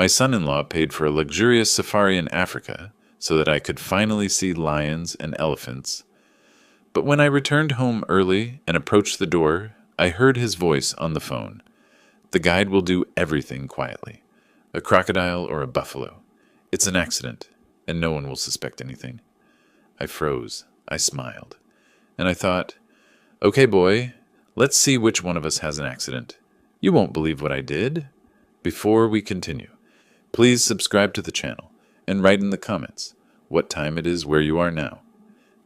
My son-in-law paid for a luxurious safari in Africa so that I could finally see lions and elephants. But when I returned home early and approached the door, I heard his voice on the phone. The guide will do everything quietly. A crocodile or a buffalo. It's an accident, and no one will suspect anything. I froze. I smiled. And I thought, okay, boy, let's see which one of us has an accident. You won't believe what I did. Before we continue, please subscribe to the channel and write in the comments what time it is where you are now.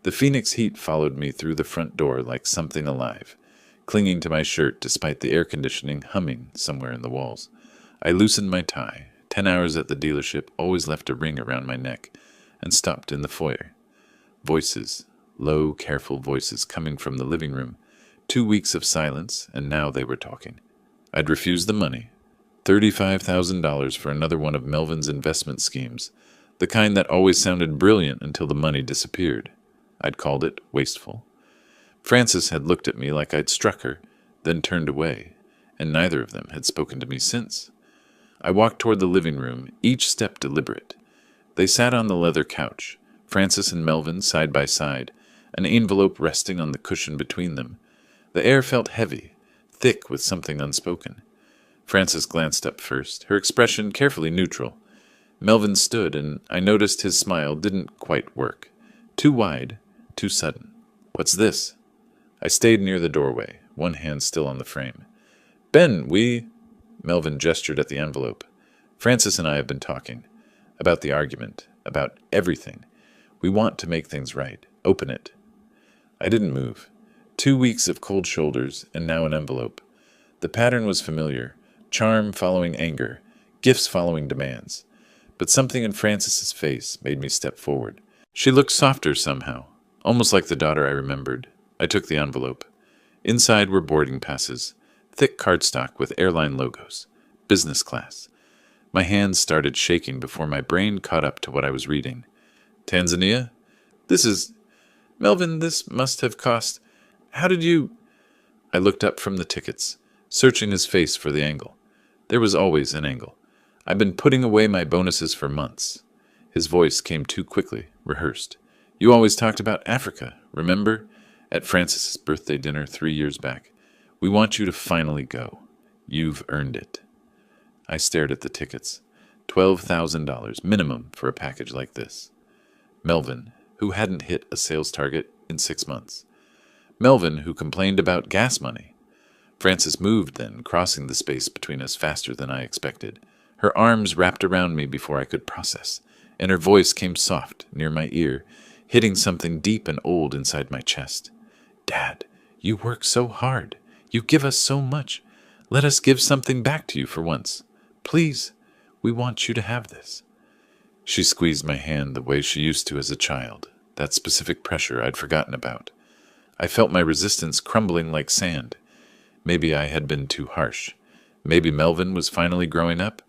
The Phoenix heat followed me through the front door like something alive, clinging to my shirt despite the air conditioning humming somewhere in the walls. I loosened my tie. 10 hours at the dealership always left a ring around my neck, and stopped in the foyer. Voices, low, careful voices coming from the living room. 2 weeks of silence, and now they were talking. I'd refused the money. $35,000 for another one of Melvin's investment schemes, the kind that always sounded brilliant until the money disappeared. I'd called it wasteful. Frances had looked at me like I'd struck her, then turned away, and neither of them had spoken to me since. I walked toward the living room, each step deliberate. They sat on the leather couch, Frances and Melvin side by side, an envelope resting on the cushion between them. The air felt heavy, thick with something unspoken. Frances glanced up first, her expression carefully neutral. Melvin stood, and I noticed his smile didn't quite work. Too wide, too sudden. What's this? I stayed near the doorway, one hand still on the frame. Ben, Melvin gestured at the envelope. Frances and I have been talking. About the argument. About everything. We want to make things right. Open it. I didn't move. 2 weeks of cold shoulders, and now an envelope. The pattern was familiar. Charm following anger. Gifts following demands. But something in Frances's face made me step forward. She looked softer somehow, almost like the daughter I remembered. I took the envelope. Inside were boarding passes. Thick cardstock with airline logos. Business class. My hands started shaking before my brain caught up to what I was reading. Tanzania? Melvin, this must have cost... How did you... I looked up from the tickets, searching his face for the angle. There was always an angle. I've been putting away my bonuses for months. His voice came too quickly, rehearsed. You always talked about Africa, remember? At Frances's birthday dinner 3 years back. We want you to finally go. You've earned it. I stared at the tickets. $12,000 minimum for a package like this. Melvin, who hadn't hit a sales target in 6 months. Melvin, who complained about gas money. Frances moved then, crossing the space between us faster than I expected. Her arms wrapped around me before I could process, and her voice came soft near my ear, hitting something deep and old inside my chest. Dad, you work so hard. You give us so much. Let us give something back to you for once. Please, we want you to have this. She squeezed my hand the way she used to as a child, that specific pressure I'd forgotten about. I felt my resistance crumbling like sand. Maybe I had been too harsh. Maybe Melvin was finally growing up.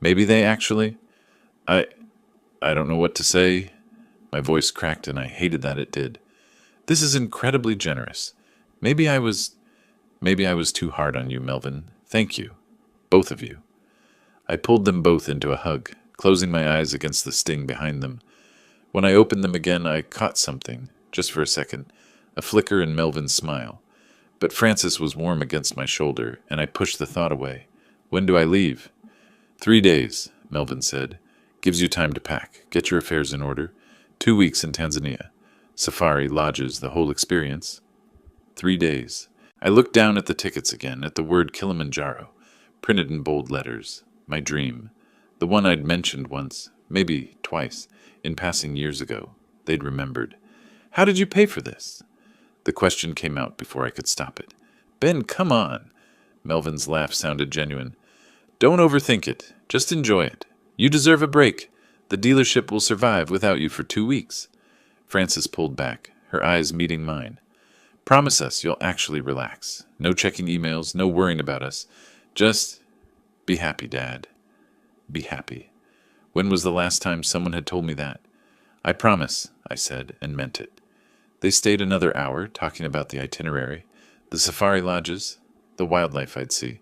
Maybe they actually... I don't know what to say. My voice cracked, and I hated that it did. This is incredibly generous. Maybe I was too hard on you, Melvin. Thank you. Both of you. I pulled them both into a hug, closing my eyes against the sting behind them. When I opened them again, I caught something, just for a second, a flicker in Melvin's smile. But Frances was warm against my shoulder, and I pushed the thought away. When do I leave? 3 days, Melvin said. Gives you time to pack. Get your affairs in order. 2 weeks in Tanzania. Safari, lodges, the whole experience. 3 days. I looked down at the tickets again, at the word Kilimanjaro, printed in bold letters. My dream. The one I'd mentioned once, maybe twice, in passing years ago. They'd remembered. How did you pay for this? The question came out before I could stop it. Ben, come on. Melvin's laugh sounded genuine. Don't overthink it. Just enjoy it. You deserve a break. The dealership will survive without you for 2 weeks. Frances pulled back, her eyes meeting mine. Promise us you'll actually relax. No checking emails, no worrying about us. Just be happy, Dad. Be happy. When was the last time someone had told me that? I promise, I said, and meant it. They stayed another hour, talking about the itinerary, the safari lodges, the wildlife I'd see.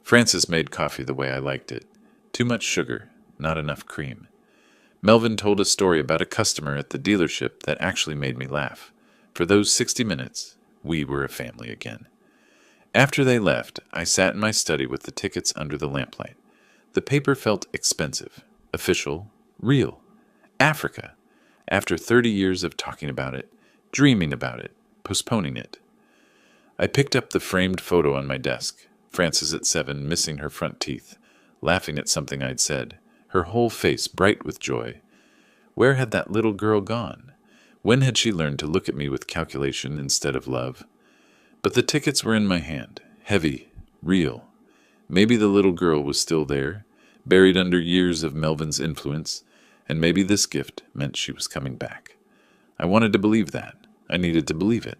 Frances made coffee the way I liked it. Too much sugar, not enough cream. Melvin told a story about a customer at the dealership that actually made me laugh. For those 60 minutes, we were a family again. After they left, I sat in my study with the tickets under the lamplight. The paper felt expensive, official, real. Africa. After 30 years of talking about it, dreaming about it, postponing it. I picked up the framed photo on my desk. Frances at 7, missing her front teeth, laughing at something I'd said, her whole face bright with joy. Where had that little girl gone? When had she learned to look at me with calculation instead of love? But the tickets were in my hand, heavy, real. Maybe the little girl was still there, buried under years of Melvin's influence, and maybe this gift meant she was coming back. I wanted to believe that. I needed to believe it.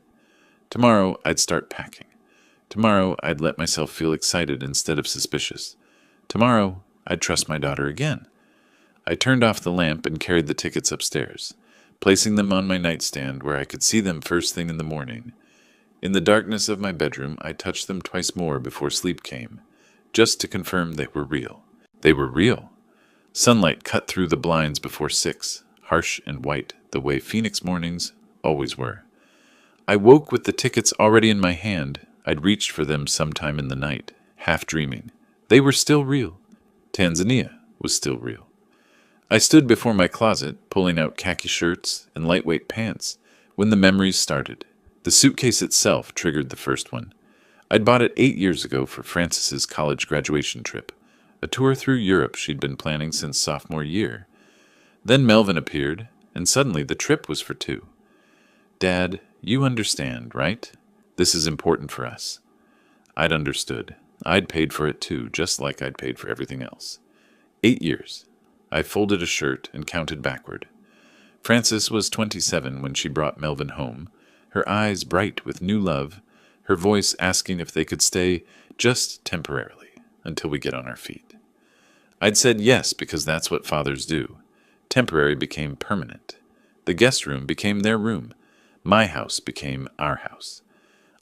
Tomorrow, I'd start packing. Tomorrow, I'd let myself feel excited instead of suspicious. Tomorrow, I'd trust my daughter again. I turned off the lamp and carried the tickets upstairs, placing them on my nightstand where I could see them first thing in the morning. In the darkness of my bedroom, I touched them twice more before sleep came, just to confirm they were real. They were real. Sunlight cut through the blinds before 6, harsh and white, the way Phoenix mornings always were. I woke with the tickets already in my hand. I'd reached for them sometime in the night, half dreaming. They were still real. Tanzania was still real. I stood before my closet, pulling out khaki shirts and lightweight pants, when the memories started. The suitcase itself triggered the first one. I'd bought it 8 years ago for Frances's college graduation trip, a tour through Europe she'd been planning since sophomore year. Then Melvin appeared, and suddenly the trip was for 2. Dad, you understand, right? This is important for us. I'd understood. I'd paid for it too, just like I'd paid for everything else. 8 years. I folded a shirt and counted backward. Frances was 27 when she brought Melvin home, her eyes bright with new love, her voice asking if they could stay just temporarily until we get on our feet. I'd said yes because that's what fathers do. Temporary became permanent. The guest room became their room. My house became our house.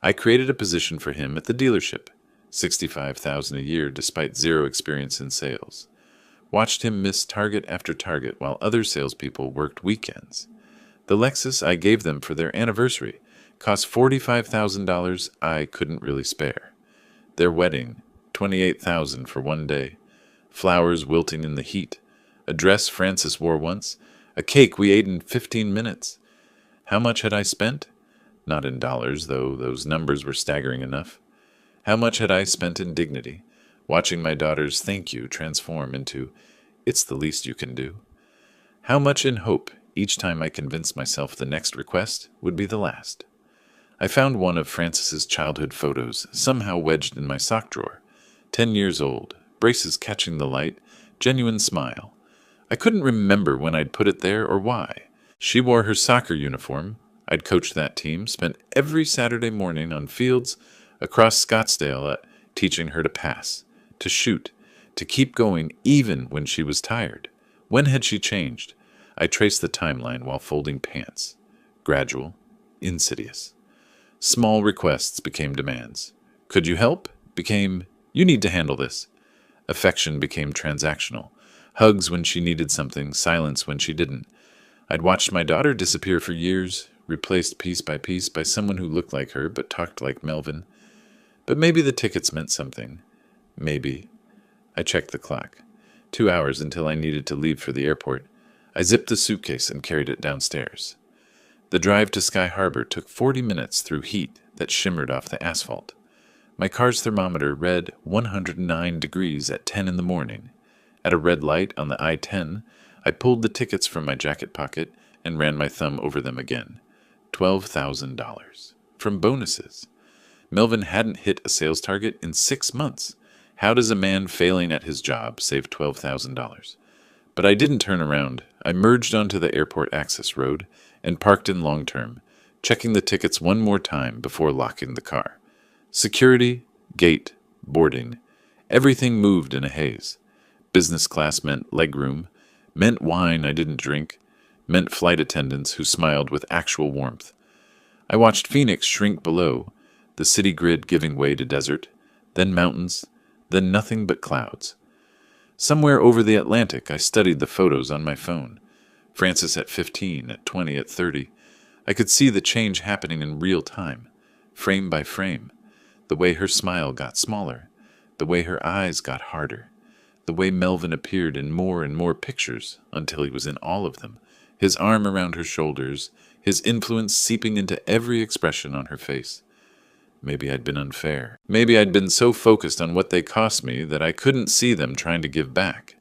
I created a position for him at the dealership, $65,000 a year despite zero experience in sales. Watched him miss target after target while other salespeople worked weekends. The Lexus I gave them for their anniversary cost $45,000 I couldn't really spare. Their wedding, $28,000 for one day. Flowers wilting in the heat. A dress Frances wore once. A cake we ate in 15 minutes. How much had I spent? Not in dollars, though those numbers were staggering enough. How much had I spent in dignity, watching my daughter's thank you transform into, it's the least you can do? How much in hope each time I convinced myself the next request would be the last? I found one of Frances's childhood photos, somehow wedged in my sock drawer. 10 years old, braces catching the light, genuine smile. I couldn't remember when I'd put it there or why. She wore her soccer uniform. I'd coached that team, spent every Saturday morning on fields across Scottsdale teaching her to pass, to shoot, to keep going even when she was tired. When had she changed? I traced the timeline while folding pants. Gradual, insidious. Small requests became demands. Could you help? Became, you need to handle this. Affection became transactional. Hugs when she needed something, silence when she didn't. I'd watched my daughter disappear for years, replaced piece by piece by someone who looked like her but talked like Melvin. But maybe the tickets meant something. Maybe. I checked the clock. 2 hours until I needed to leave for the airport. I zipped the suitcase and carried it downstairs. The drive to Sky Harbor took 40 minutes through heat that shimmered off the asphalt. My car's thermometer read 109 degrees at 10 in the morning. At a red light on the I-10, I pulled the tickets from my jacket pocket and ran my thumb over them again. $12,000. From bonuses. Melvin hadn't hit a sales target in 6 months. How does a man failing at his job save $12,000? But I didn't turn around. I merged onto the airport access road and parked in long term, checking the tickets one more time before locking the car. Security, gate, boarding. Everything moved in a haze. Business class meant legroom, meant wine I didn't drink, meant flight attendants who smiled with actual warmth. I watched Phoenix shrink below, the city grid giving way to desert, then mountains, then nothing but clouds. Somewhere over the Atlantic, I studied the photos on my phone. Frances at 15, at 20, at 30. I could see the change happening in real time, frame by frame. The way her smile got smaller, the way her eyes got harder, the way Melvin appeared in more and more pictures until he was in all of them, his arm around her shoulders, his influence seeping into every expression on her face. Maybe I'd been unfair. Maybe I'd been so focused on what they cost me that I couldn't see them trying to give back.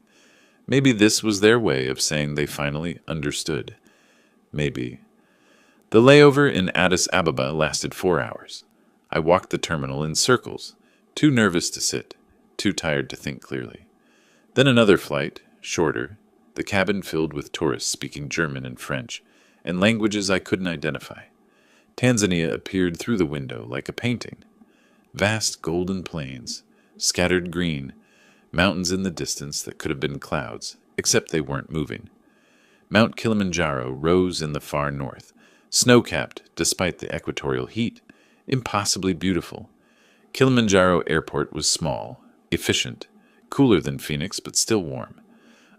Maybe this was their way of saying they finally understood. Maybe. The layover in Addis Ababa lasted 4 hours. I walked the terminal in circles, too nervous to sit, too tired to think clearly. Then another flight, shorter, the cabin filled with tourists speaking German and French, and languages I couldn't identify. Tanzania appeared through the window like a painting. Vast golden plains, scattered green, mountains in the distance that could have been clouds, except they weren't moving. Mount Kilimanjaro rose in the far north, snow-capped despite the equatorial heat, impossibly beautiful. Kilimanjaro Airport was small, efficient, cooler than Phoenix but still warm.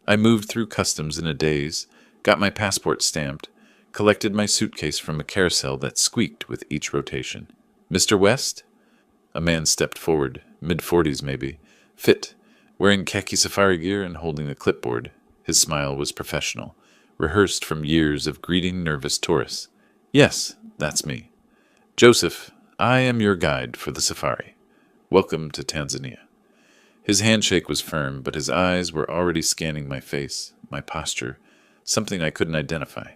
I moved through customs in a daze, got my passport stamped, collected my suitcase from a carousel that squeaked with each rotation. "Mr. West?" A man stepped forward, mid-40s maybe, fit, wearing khaki safari gear and holding a clipboard. His smile was professional, rehearsed from years of greeting nervous tourists. "Yes, that's me. Joseph, I am your guide for the safari. Welcome to Tanzania." His handshake was firm, but his eyes were already scanning my face, my posture, something I couldn't identify.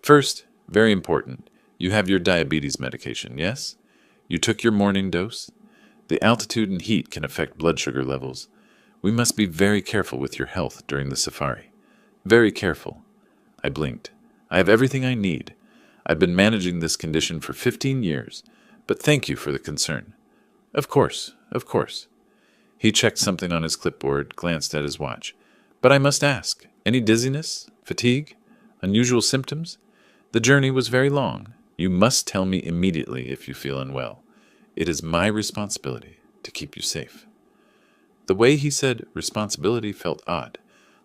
"First, very important, you have your diabetes medication, yes? You took your morning dose? The altitude and heat can affect blood sugar levels. We must be very careful with your health during the safari. Very careful." I blinked. "I have everything I need. I've been managing this condition for 15 years, but thank you for the concern." Of course, of course." He checked something on his clipboard, glanced at his watch. "But I must ask, any dizziness, fatigue, unusual symptoms? The journey was very long. You must tell me immediately if you feel unwell. It is my responsibility to keep you safe." The way he said responsibility felt odd,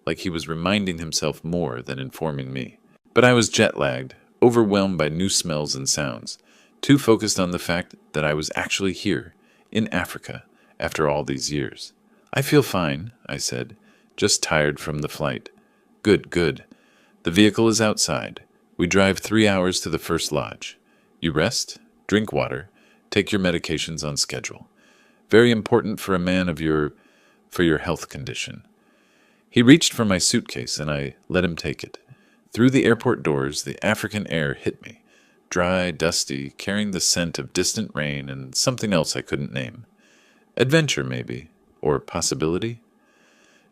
like he was reminding himself more than informing me. But I was jet-lagged, overwhelmed by new smells and sounds, too focused on the fact that I was actually here, in Africa, after all these years. "I feel fine," I said, "just tired from the flight." "Good, good. The vehicle is outside. We drive 3 hours to the first lodge. You rest, drink water, take your medications on schedule. Very important for a man of for your health condition." He reached for my suitcase and I let him take it. Through the airport doors, the African air hit me, dry, dusty, carrying the scent of distant rain and something else I couldn't name. Adventure, maybe, or possibility?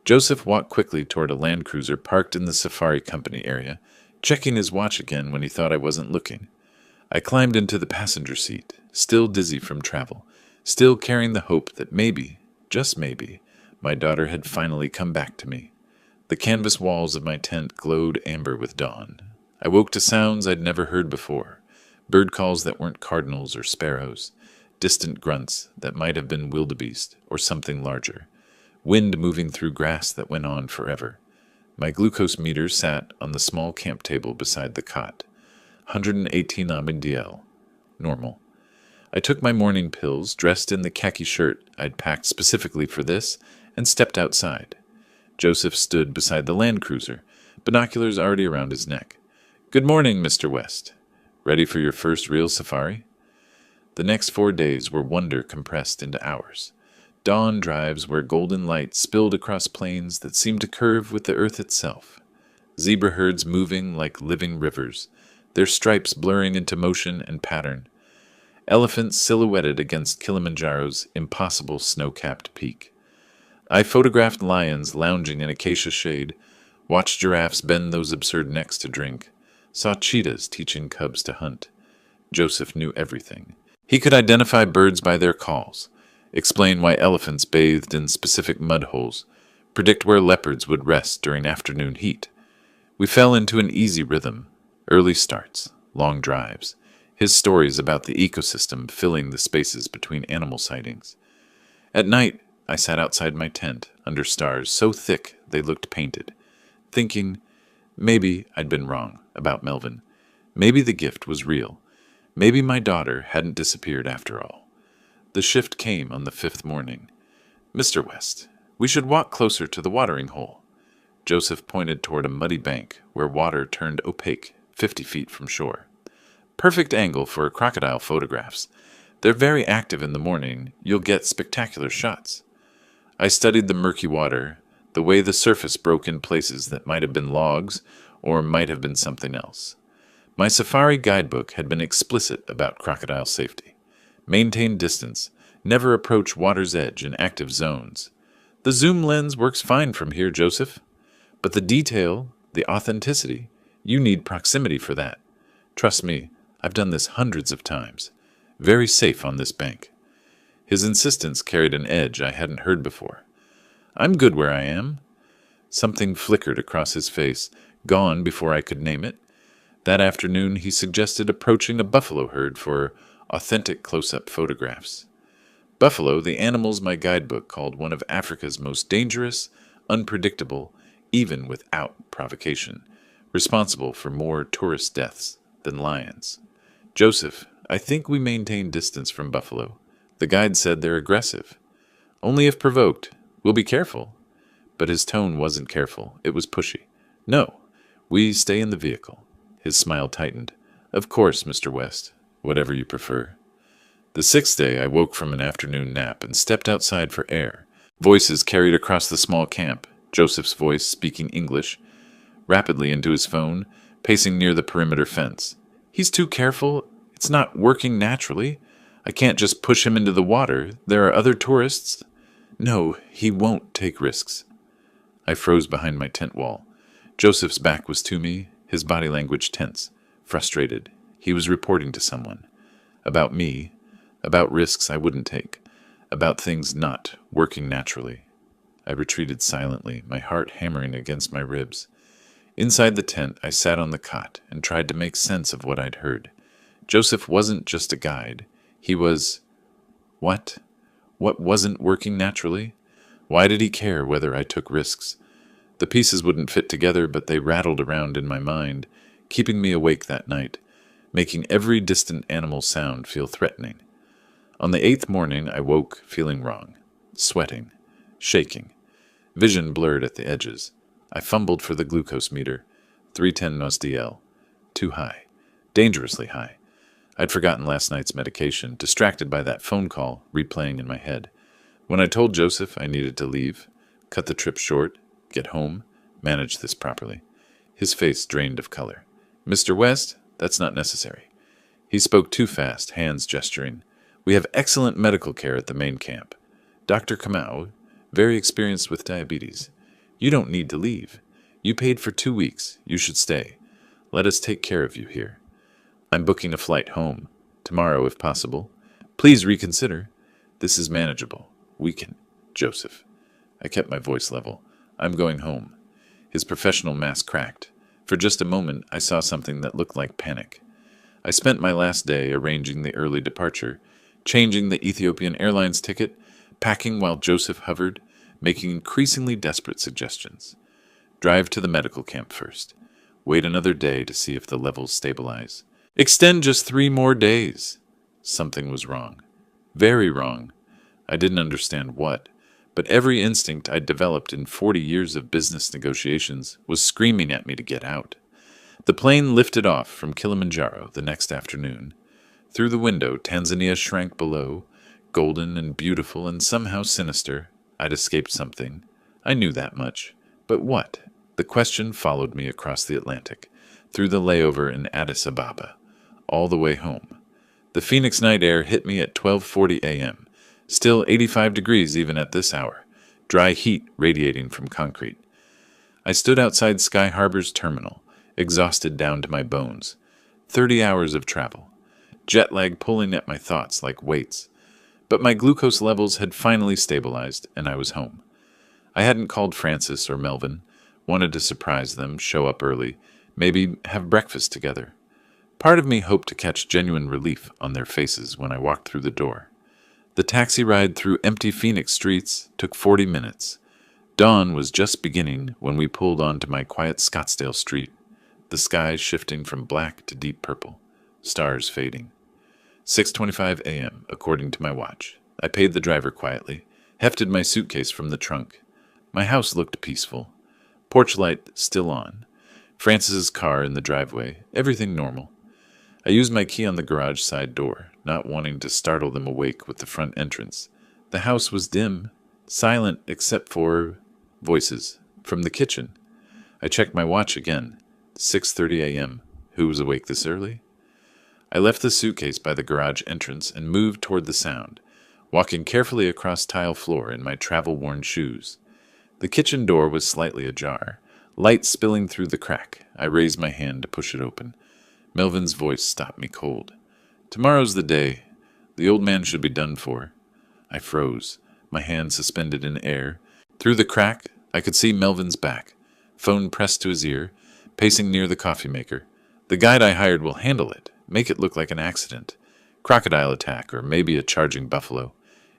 Joseph walked quickly toward a Land Cruiser parked in the Safari Company area, checking his watch again when he thought I wasn't looking. I climbed into the passenger seat, still dizzy from travel, still carrying the hope that maybe, just maybe, my daughter had finally come back to me. The canvas walls of my tent glowed amber with dawn. I woke to sounds I'd never heard before, bird calls that weren't cardinals or sparrows, distant grunts that might have been wildebeest or something larger, wind moving through grass that went on forever. My glucose meter sat on the small camp table beside the cot. 118 mDL. Normal. I took my morning pills, dressed in the khaki shirt I'd packed specifically for this, and stepped outside. Joseph stood beside the Land Cruiser, binoculars already around his neck. "Good morning, Mr. West. Ready for your first real safari?" The next 4 days were wonder compressed into hours. Dawn drives where golden light spilled across plains that seemed to curve with the earth itself. Zebra herds moving like living rivers, their stripes blurring into motion and pattern. Elephants silhouetted against Kilimanjaro's impossible snow-capped peak. I photographed lions lounging in acacia shade, watched giraffes bend those absurd necks to drink, saw cheetahs teaching cubs to hunt. Joseph knew everything. He could identify birds by their calls, explain why elephants bathed in specific mud holes, predict where leopards would rest during afternoon heat. We fell into an easy rhythm, early starts, long drives, his stories about the ecosystem filling the spaces between animal sightings. At night, I sat outside my tent, under stars so thick they looked painted, thinking maybe I'd been wrong about Melvin. Maybe the gift was real. Maybe my daughter hadn't disappeared after all. The shift came on the fifth morning. "Mr. West, we should walk closer to the watering hole." Joseph pointed toward a muddy bank where water turned opaque 50 feet from shore. "Perfect angle for crocodile photographs. They're very active in the morning. You'll get spectacular shots." I studied the murky water, the way the surface broke in places that might have been logs or might have been something else. My safari guidebook had been explicit about crocodile safety. Maintain distance, never approach water's edge in active zones. The zoom lens works fine from here, Joseph. But the detail, the authenticity, you need proximity for that. Trust me, I've done this hundreds of times. Very safe on this bank. His insistence carried an edge I hadn't heard before. "I'm good where I am." Something flickered across his face, gone before I could name it. That afternoon he suggested approaching a buffalo herd for authentic close-up photographs. Buffalo, the animals my guidebook called one of Africa's most dangerous, unpredictable, even without provocation, responsible for more tourist deaths than lions. "Joseph, I think we maintain distance from buffalo. The guide said they're aggressive. Only if provoked. We'll be careful." But his tone wasn't careful. It was pushy. "No, we stay in the vehicle." His smile tightened. "Of course, Mr. West. Whatever you prefer." The sixth day, I woke from an afternoon nap and stepped outside for air. Voices carried across the small camp, Joseph's voice speaking English, rapidly into his phone, pacing near the perimeter fence. "He's too careful. It's not working naturally. I can't just push him into the water. There are other tourists." "No, he won't take risks." I froze behind my tent wall. Joseph's back was to me, his body language tense, frustrated. He was reporting to someone. About me, about risks I wouldn't take, about things not working naturally. I retreated silently, my heart hammering against my ribs. Inside the tent, I sat on the cot and tried to make sense of what I'd heard. Joseph wasn't just a guide. He was... What? What wasn't working naturally? Why did he care whether I took risks? The pieces wouldn't fit together, but they rattled around in my mind, keeping me awake that night, making every distant animal sound feel threatening. On the 8th morning, I woke feeling wrong, sweating, shaking, vision blurred at the edges. I fumbled for the glucose meter, 310 nosdl, too high, dangerously high. I'd forgotten last night's medication, distracted by that phone call replaying in my head. When I told Joseph I needed to leave, cut the trip short, get home, manage this properly, his face drained of color. "Mr. West, that's not necessary." He spoke too fast, hands gesturing. "We have excellent medical care at the main camp. Dr. Kamau, very experienced with diabetes. You don't need to leave. You paid for 2 weeks. You should stay. Let us take care of you here. I'm booking a flight home. Tomorrow, if possible. Please reconsider. This is manageable. We can. Joseph." I kept my voice level. "I'm going home." His professional mask cracked. For just a moment, I saw something that looked like panic. I spent my last day arranging the early departure, changing the Ethiopian Airlines ticket, packing while Joseph hovered, making increasingly desperate suggestions. Drive to the medical camp first. Wait another day to see if the levels stabilize. Extend just 3 more days. Something was wrong. Very wrong. I didn't understand what, but every instinct I'd developed in 40 years of business negotiations was screaming at me to get out. The plane lifted off from Kilimanjaro the next afternoon. Through the window, Tanzania shrank below, golden and beautiful and somehow sinister. I'd escaped something. I knew that much. But what? The question followed me across the Atlantic, through the layover in Addis Ababa, all the way home. The Phoenix night air hit me at 12:40 a.m., still 85 degrees even at this hour, dry heat radiating from concrete. I stood outside Sky Harbor's terminal, exhausted down to my bones. 30 hours of travel. Jet lag pulling at my thoughts like weights. But my glucose levels had finally stabilized, and I was home. I hadn't called Francis or Melvin, wanted to surprise them, show up early, maybe have breakfast together. Part of me hoped to catch genuine relief on their faces when I walked through the door. The taxi ride through empty Phoenix streets took 40 minutes. Dawn was just beginning when we pulled onto my quiet Scottsdale street, the sky shifting from black to deep purple, stars fading. 6:25 a.m., according to my watch. I paid the driver quietly, hefted my suitcase from the trunk. My house looked peaceful. Porch light still on. Francis's car in the driveway, everything normal. I used my key on the garage side door, not wanting to startle them awake with the front entrance. The house was dim, silent except for voices from the kitchen. I checked my watch again. 6:30 a.m. Who was awake this early? I left the suitcase by the garage entrance and moved toward the sound, walking carefully across tile floor in my travel-worn shoes. The kitchen door was slightly ajar, light spilling through the crack. I raised my hand to push it open. Melvin's voice stopped me cold. "Tomorrow's the day. The old man should be done for." I froze, my hand suspended in air. Through the crack, I could see Melvin's back, phone pressed to his ear, pacing near the coffee maker. "The guide I hired will handle it, make it look like an accident. Crocodile attack, or maybe a charging buffalo.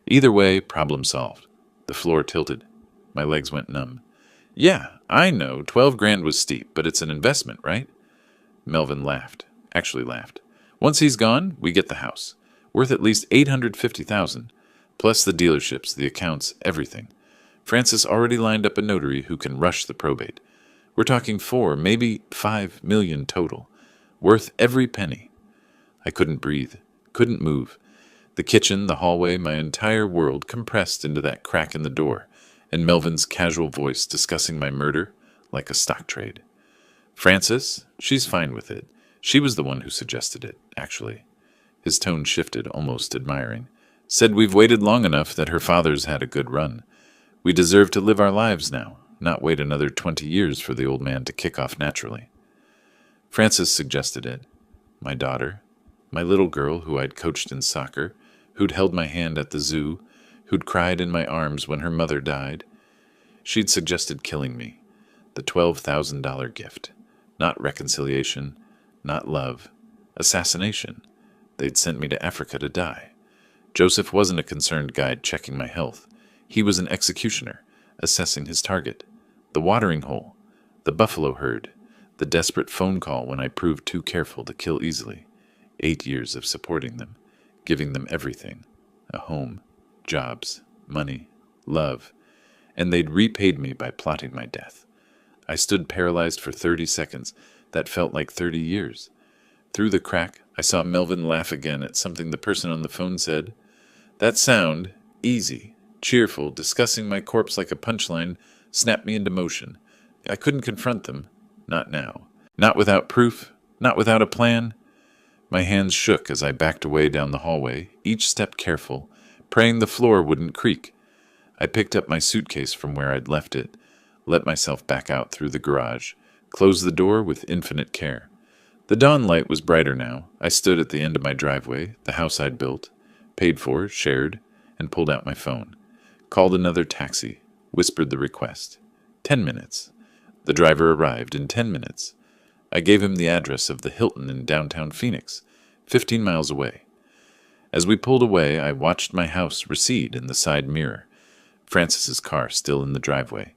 Either way, problem solved." The floor tilted. My legs went numb. "Yeah, I know, 12 grand was steep, but it's an investment, right?" Melvin laughed. Actually laughed. "Once he's gone, we get the house. Worth at least $850,000, plus the dealerships, the accounts, everything. Francis already lined up a notary who can rush the probate. We're talking 4, maybe 5 million total. Worth every penny." I couldn't breathe, couldn't move. The kitchen, the hallway, my entire world compressed into that crack in the door, and Melvin's casual voice discussing my murder like a stock trade. "Francis, she's fine with it. She was the one who suggested it, actually." His tone shifted, almost admiring. "Said we've waited long enough that her father's had a good run. We deserve to live our lives now, not wait another 20 years for the old man to kick off naturally." Francis suggested it. My daughter, my little girl who I'd coached in soccer, who'd held my hand at the zoo, who'd cried in my arms when her mother died. She'd suggested killing me, the $12,000 gift. Not reconciliation, not love, assassination. They'd sent me to Africa to die. Joseph wasn't a concerned guide checking my health. He was an executioner, assessing his target. The watering hole, the buffalo herd, the desperate phone call when I proved too careful to kill easily. 8 years of supporting them, giving them everything. A home, jobs, money, love. And they'd repaid me by plotting my death. I stood paralyzed for 30 seconds. That felt like 30 years. Through the crack, I saw Melvin laugh again at something the person on the phone said. That sound, easy, cheerful, discussing my corpse like a punchline, snapped me into motion. I couldn't confront them. Not now. Not without proof. Not without a plan. My hands shook as I backed away down the hallway, each step careful, praying the floor wouldn't creak. I picked up my suitcase from where I'd left it, let myself back out through the garage, closed the door with infinite care. The dawn light was brighter now. I stood at the end of my driveway, the house I'd built, paid for, shared, and pulled out my phone. Called another taxi, whispered the request. 10 minutes. The driver arrived in 10 minutes. I gave him the address of the Hilton in downtown Phoenix, 15 miles away. As we pulled away, I watched my house recede in the side mirror. Francis's car still in the driveway.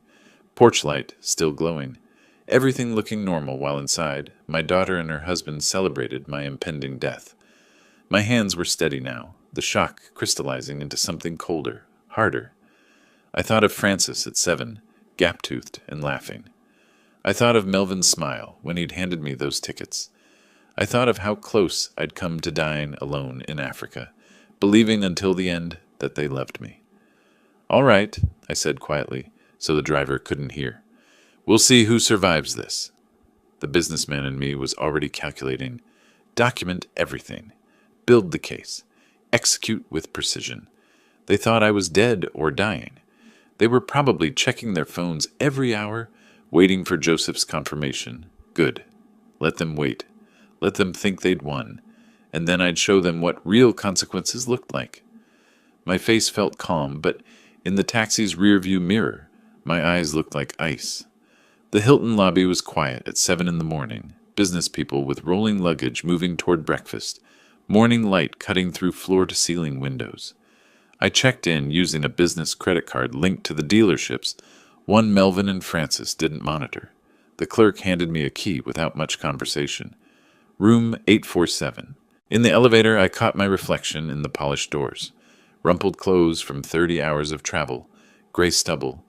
Porch light still glowing. Everything looking normal while inside, my daughter and her husband celebrated my impending death. My hands were steady now, the shock crystallizing into something colder, harder. I thought of Francis at 7, gap-toothed and laughing. I thought of Melvin's smile when he'd handed me those tickets. I thought of how close I'd come to dying alone in Africa, believing until the end that they loved me. "All right," I said quietly, so the driver couldn't hear. "We'll see who survives this." The businessman in me was already calculating. Document everything. Build the case. Execute with precision. They thought I was dead or dying. They were probably checking their phones every hour, waiting for Joseph's confirmation. Good. Let them wait. Let them think they'd won. And then I'd show them what real consequences looked like. My face felt calm, but in the taxi's rearview mirror, my eyes looked like ice. The Hilton lobby was quiet at 7 in the morning. Business people with rolling luggage moving toward breakfast. Morning light cutting through floor-to-ceiling windows. I checked in using a business credit card linked to the dealerships one Melvin and Francis didn't monitor. The clerk handed me a key without much conversation. Room 847. In the elevator, I caught my reflection in the polished doors. Rumpled clothes from 30 hours of travel, gray stubble,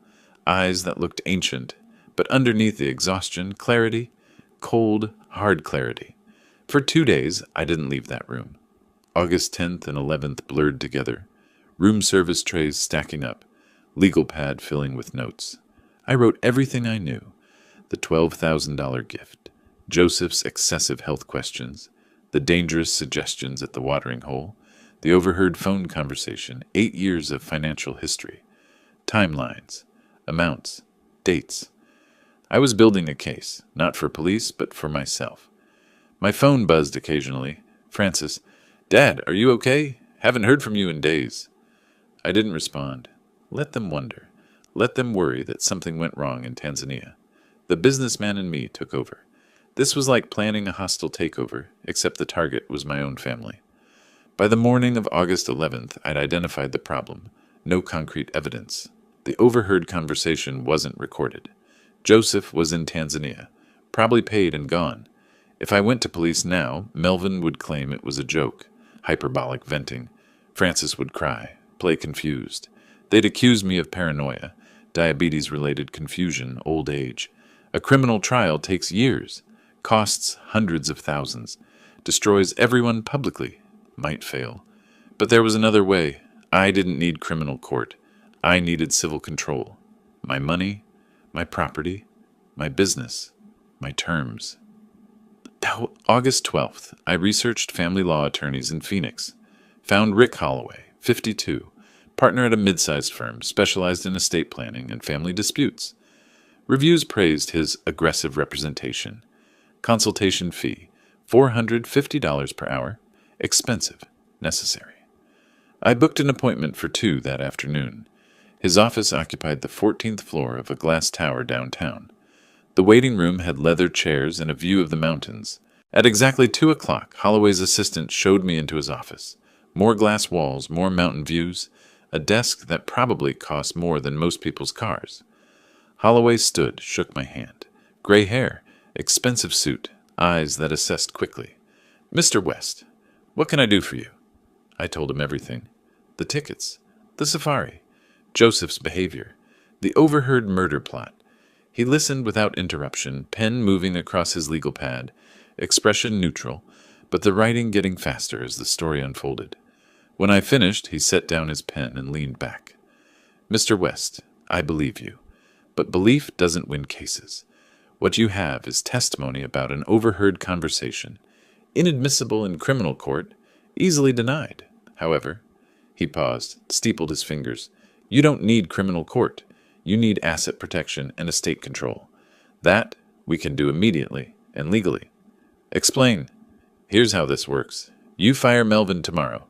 eyes that looked ancient, but underneath the exhaustion, clarity, cold, hard clarity. For 2 days, I didn't leave that room. August 10th and 11th blurred together. Room service trays stacking up, legal pad filling with notes. I wrote everything I knew. The $12,000 gift, Joseph's excessive health questions, the dangerous suggestions at the watering hole, the overheard phone conversation, 8 years of financial history, timelines, amounts, dates. I was building a case, not for police, but for myself. My phone buzzed occasionally. Francis, "Dad, are you okay? Haven't heard from you in days." I didn't respond. Let them wonder. Let them worry that something went wrong in Tanzania. The businessman in me took over. This was like planning a hostile takeover, except the target was my own family. By the morning of August 11th, I'd identified the problem. No concrete evidence. The overheard conversation wasn't recorded. Joseph was in Tanzania, probably paid and gone. If I went to police now, Melvin would claim it was a joke, hyperbolic venting. Francis would cry, play confused. They'd accuse me of paranoia, diabetes-related confusion, old age. A criminal trial takes years, costs hundreds of thousands, destroys everyone publicly, might fail. But there was another way. I didn't need criminal court. I needed civil control. My money, my property, my business, my terms. August 12th, I researched family law attorneys in Phoenix. Found Rick Holloway, 52, partner at a mid-sized firm specialized in estate planning and family disputes. Reviews praised his aggressive representation. Consultation fee, $450 per hour. Expensive, necessary. I booked an appointment for 2 that afternoon. His office occupied the 14th floor of a glass tower downtown. The waiting room had leather chairs and a view of the mountains. At exactly 2 o'clock, Holloway's assistant showed me into his office. More glass walls, more mountain views, a desk that probably cost more than most people's cars. Holloway stood, shook my hand. Gray hair, expensive suit, eyes that assessed quickly. "Mr. West, what can I do for you?" I told him everything. The tickets, the safari, Joseph's behavior, the overheard murder plot. He listened without interruption, pen moving across his legal pad, expression neutral, but the writing getting faster as the story unfolded. When I finished, he set down his pen and leaned back. "Mr. West, I believe you. But belief doesn't win cases. What you have is testimony about an overheard conversation, inadmissible in criminal court, easily denied. However," he paused, steepled his fingers, "you don't need criminal court. You need asset protection and estate control. That we can do immediately and legally." "Explain." "Here's how this works. You fire Melvin tomorrow.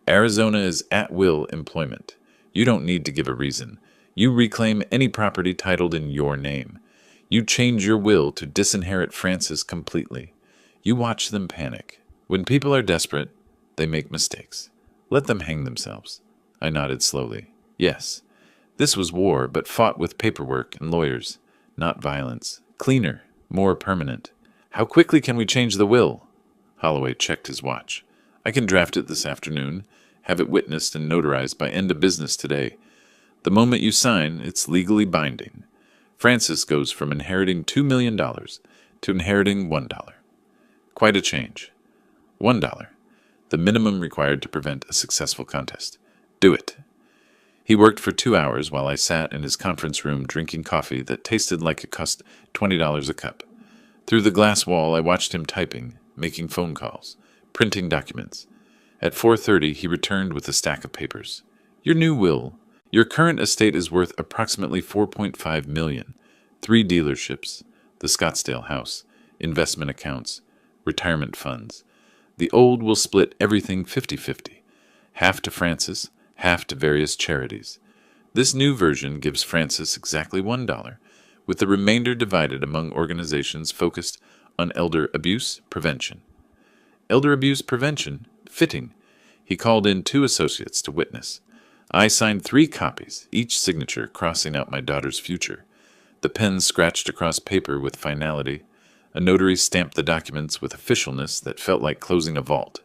Arizona is at-will employment. You don't need to give a reason. You reclaim any property titled in your name. You change your will to disinherit Francis completely. You watch them panic. When people are desperate, they make mistakes. Let them hang themselves." I nodded slowly. Yes, this was war, but fought with paperwork and lawyers, not violence. Cleaner, more permanent. "How quickly can we change the will?" Holloway checked his watch. "I can draft it this afternoon, have it witnessed and notarized by end of business today. The moment you sign, it's legally binding. Francis goes from inheriting $2 million to inheriting $1. Quite a change. $1, the minimum required to prevent a successful contest. Do it." He worked for 2 hours while I sat in his conference room drinking coffee that tasted like it cost $20 a cup. Through the glass wall, I watched him typing, making phone calls, printing documents. At 4:30, he returned with a stack of papers. "Your new will. Your current estate is worth approximately $4.5 million. 3 dealerships, the Scottsdale house, investment accounts, retirement funds. The old will split everything 50-50, half to Francis, half to various charities. This new version gives Francis exactly $1, with the remainder divided among organizations focused on elder abuse prevention." Elder abuse prevention? Fitting. He called in 2 associates to witness. I signed 3 copies, each signature crossing out my daughter's future. The pen scratched across paper with finality. A notary stamped the documents with officialness that felt like closing a vault.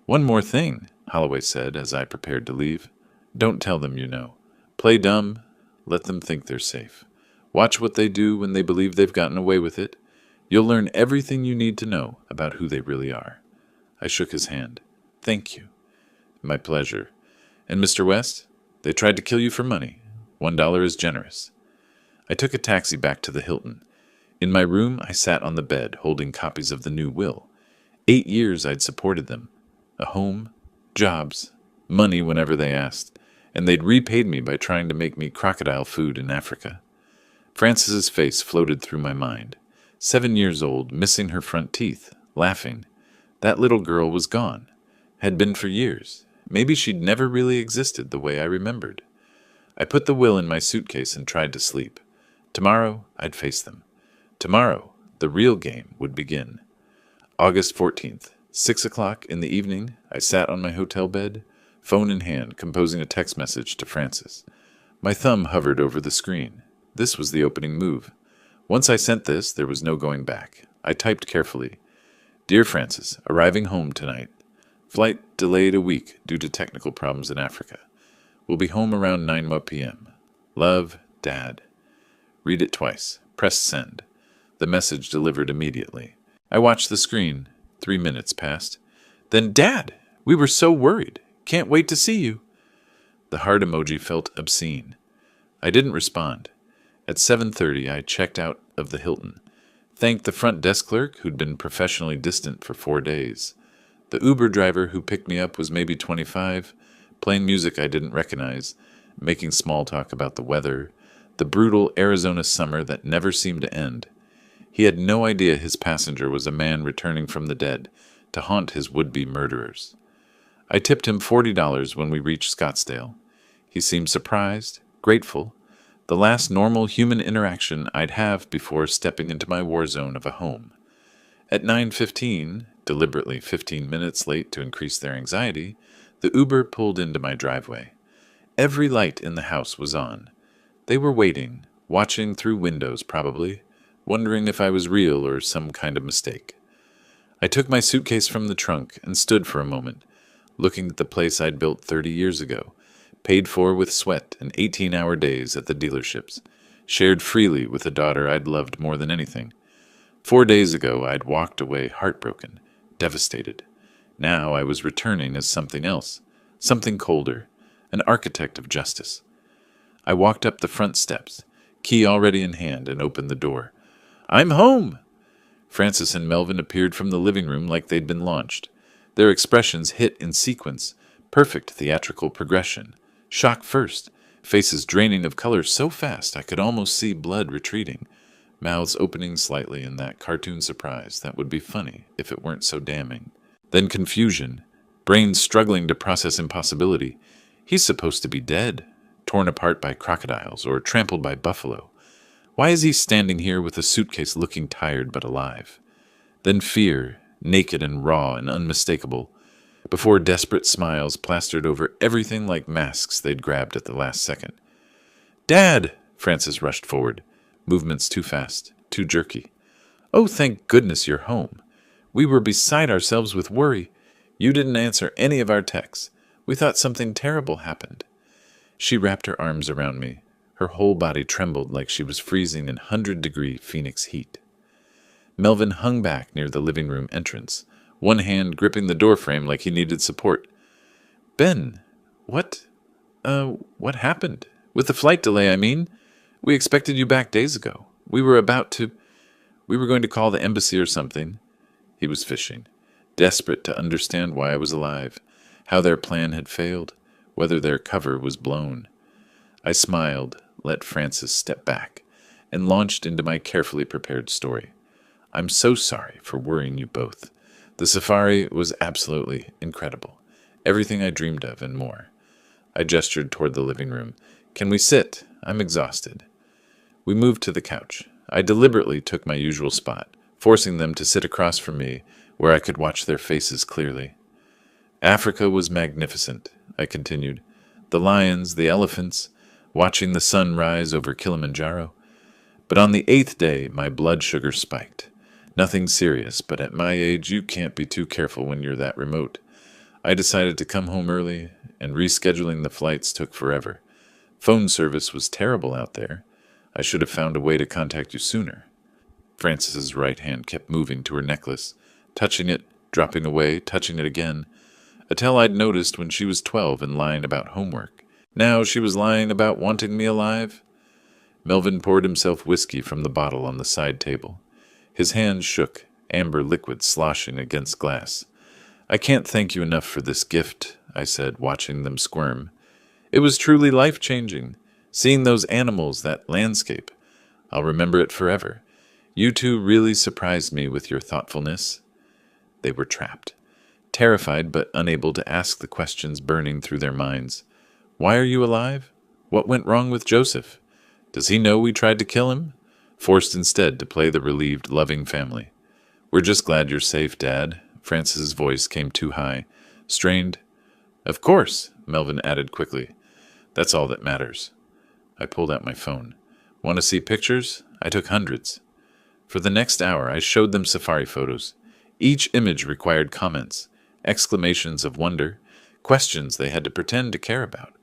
"One more thing," Holloway said as I prepared to leave. "Don't tell them you know. Play dumb. Let them think they're safe. Watch what they do when they believe they've gotten away with it. You'll learn everything you need to know about who they really are." I shook his hand. "Thank you." "My pleasure. And Mr. West, they tried to kill you for money. $1 is generous." I took a taxi back to the Hilton. In my room, I sat on the bed, holding copies of the new will. 8 years I'd supported them. A home, jobs, money whenever they asked, and they'd repaid me by trying to make me crocodile food in Africa. Frances's face floated through my mind. 7 years old, missing her front teeth, laughing. That little girl was gone. Had been for years. Maybe she'd never really existed the way I remembered. I put the will in my suitcase and tried to sleep. Tomorrow, I'd face them. Tomorrow, the real game would begin. August 14th, 6 o'clock in the evening, I sat on my hotel bed, phone in hand, composing a text message to Frances. My thumb hovered over the screen. This was the opening move. Once I sent this, there was no going back. I typed carefully. "Dear Frances, arriving home tonight. Flight delayed a week due to technical problems in Africa. Will be home around 9 p.m. Love, Dad." Read it twice. Press send. The message delivered immediately. I watched the screen. 3 minutes passed. Then, "Dad, we were so worried. Can't wait to see you." The heart emoji felt obscene. I didn't respond. At 7:30, I checked out of the Hilton. Thanked the front desk clerk, who'd been professionally distant for 4 days. The Uber driver who picked me up was maybe 25, playing music I didn't recognize, making small talk about the weather, the brutal Arizona summer that never seemed to end. He had no idea his passenger was a man returning from the dead to haunt his would-be murderers. I tipped him $40 when we reached Scottsdale. He seemed surprised, grateful, the last normal human interaction I'd have before stepping into my war zone of a home. At 9:15, deliberately 15 minutes late to increase their anxiety, the Uber pulled into my driveway. Every light in the house was on. They were waiting, watching through windows probably, wondering if I was real or some kind of mistake. I took my suitcase from the trunk and stood for a moment, looking at the place I'd built 30 years ago, paid for with sweat and 18-hour days at the dealerships, shared freely with a daughter I'd loved more than anything. 4 days ago, I'd walked away heartbroken, devastated. Now I was returning as something else, something colder, an architect of justice. I walked up the front steps, key already in hand, and opened the door. "I'm home!" Frances and Melvin appeared from the living room like they'd been launched. Their expressions hit in sequence, perfect theatrical progression. Shock first, faces draining of color so fast I could almost see blood retreating, mouths opening slightly in that cartoon surprise that would be funny if it weren't so damning. Then confusion, brains struggling to process impossibility. He's supposed to be dead, torn apart by crocodiles or trampled by buffalo. Why is he standing here with a suitcase looking tired but alive? Then fear, naked and raw and unmistakable, before desperate smiles plastered over everything like masks they'd grabbed at the last second. "Dad!" Frances rushed forward, movements too fast, too jerky. "Oh, thank goodness you're home. We were beside ourselves with worry. You didn't answer any of our texts. We thought something terrible happened." She wrapped her arms around me. Her whole body trembled like she was freezing in 100-degree Phoenix heat. Melvin hung back near the living room entrance, one hand gripping the doorframe like he needed support. "Ben, what happened? With the flight delay, I mean. We expected you back days ago. We were going to call the embassy or something." He was fishing, desperate to understand why I was alive, how their plan had failed, whether their cover was blown. I smiled, let Frances step back, and launched into my carefully prepared story. "I'm so sorry for worrying you both. The safari was absolutely incredible. Everything I dreamed of and more." I gestured toward the living room. "Can we sit? I'm exhausted." We moved to the couch. I deliberately took my usual spot, forcing them to sit across from me where I could watch their faces clearly. "Africa was magnificent," I continued. the lions, the elephants, watching the sun rise over Kilimanjaro. But on the 8th day, my blood sugar spiked. Nothing serious, but at my age, you can't be too careful when you're that remote. I decided to come home early, and rescheduling the flights took forever. Phone service was terrible out there. I should have found a way to contact you sooner. Frances's right hand kept moving to her necklace, touching it, dropping away, touching it again. A tale I'd noticed when she was 12 and lying about homework. Now she was lying about wanting me alive. Melvin poured himself whiskey from the bottle on the side table. His hands shook, amber liquid sloshing against glass. I can't thank you enough for this gift, I said, watching them squirm. It was truly life-changing, seeing those animals, that landscape. I'll remember it forever. You two really surprised me with your thoughtfulness. They were trapped, terrified but unable to ask the questions burning through their minds. Why are you alive? What went wrong with Joseph? Does he know we tried to kill him? Forced instead to play the relieved, loving family. We're just glad you're safe, Dad. Frances's voice came too high, strained. Of course, Melvin added quickly. That's all that matters. I pulled out my phone. Want to see pictures? I took hundreds. For the next hour, I showed them safari photos. Each image required comments, exclamations of wonder, questions they had to pretend to care about.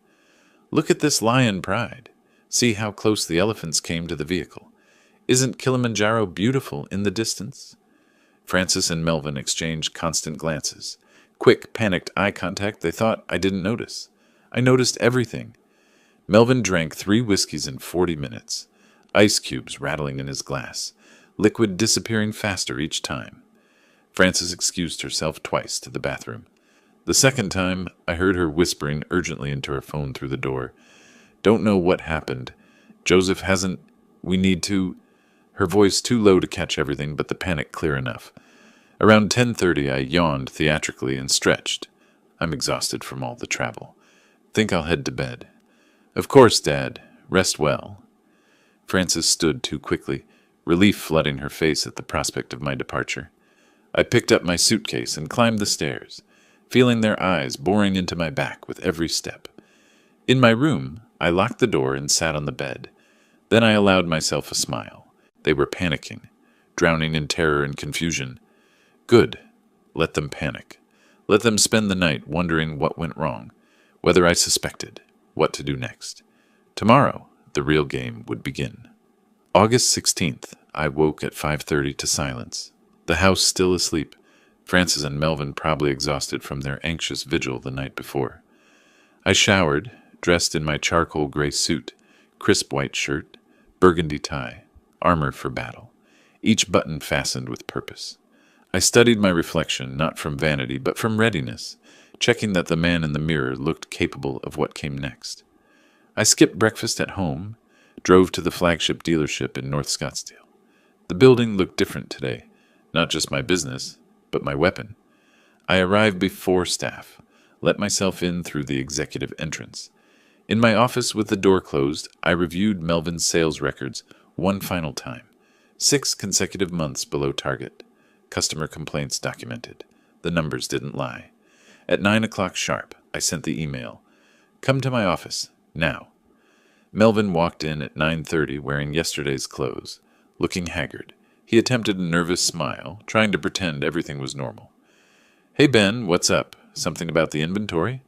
Look at this lion pride. See how close the elephants came to the vehicle. Isn't Kilimanjaro beautiful in the distance? Frances and Melvin exchanged constant glances. Quick, panicked eye contact they thought I didn't notice. I noticed everything. Melvin drank 3 whiskeys in 40 minutes. Ice cubes rattling in his glass. Liquid disappearing faster each time. Frances excused herself twice to the bathroom. The second time, I heard her whispering urgently into her phone through the door. Don't know what happened. Joseph hasn't... We need to... Her voice too low to catch everything, but the panic clear enough. Around 10:30, I yawned theatrically and stretched. I'm exhausted from all the travel. Think I'll head to bed. Of course, Dad. Rest well. Frances stood too quickly, relief flooding her face at the prospect of my departure. I picked up my suitcase and climbed the stairs, feeling their eyes boring into my back with every step. In my room, I locked the door and sat on the bed. Then I allowed myself a smile. They were panicking, drowning in terror and confusion. Good. Let them panic. Let them spend the night wondering what went wrong, whether I suspected, what to do next. Tomorrow, the real game would begin. August 16th, I woke at 5:30 to silence. The house still asleep, Frances and Melvin probably exhausted from their anxious vigil the night before. I showered, dressed in my charcoal gray suit, crisp white shirt, burgundy tie, armor for battle, each button fastened with purpose. I studied my reflection not from vanity but from readiness, checking that the man in the mirror looked capable of what came next. I skipped breakfast at home, drove to the flagship dealership in North Scottsdale. The building looked different today, not just my business, but my weapon. I arrived before staff, let myself in through the executive entrance. In my office with the door closed, I reviewed Melvin's sales records one final time. 6 consecutive months below target. Customer complaints documented. The numbers didn't lie. At 9 o'clock sharp, I sent the email. Come to my office, now. Melvin walked in at 9:30 wearing yesterday's clothes, looking haggard. He attempted a nervous smile, trying to pretend everything was normal. Hey Ben, what's up? Something about the inventory?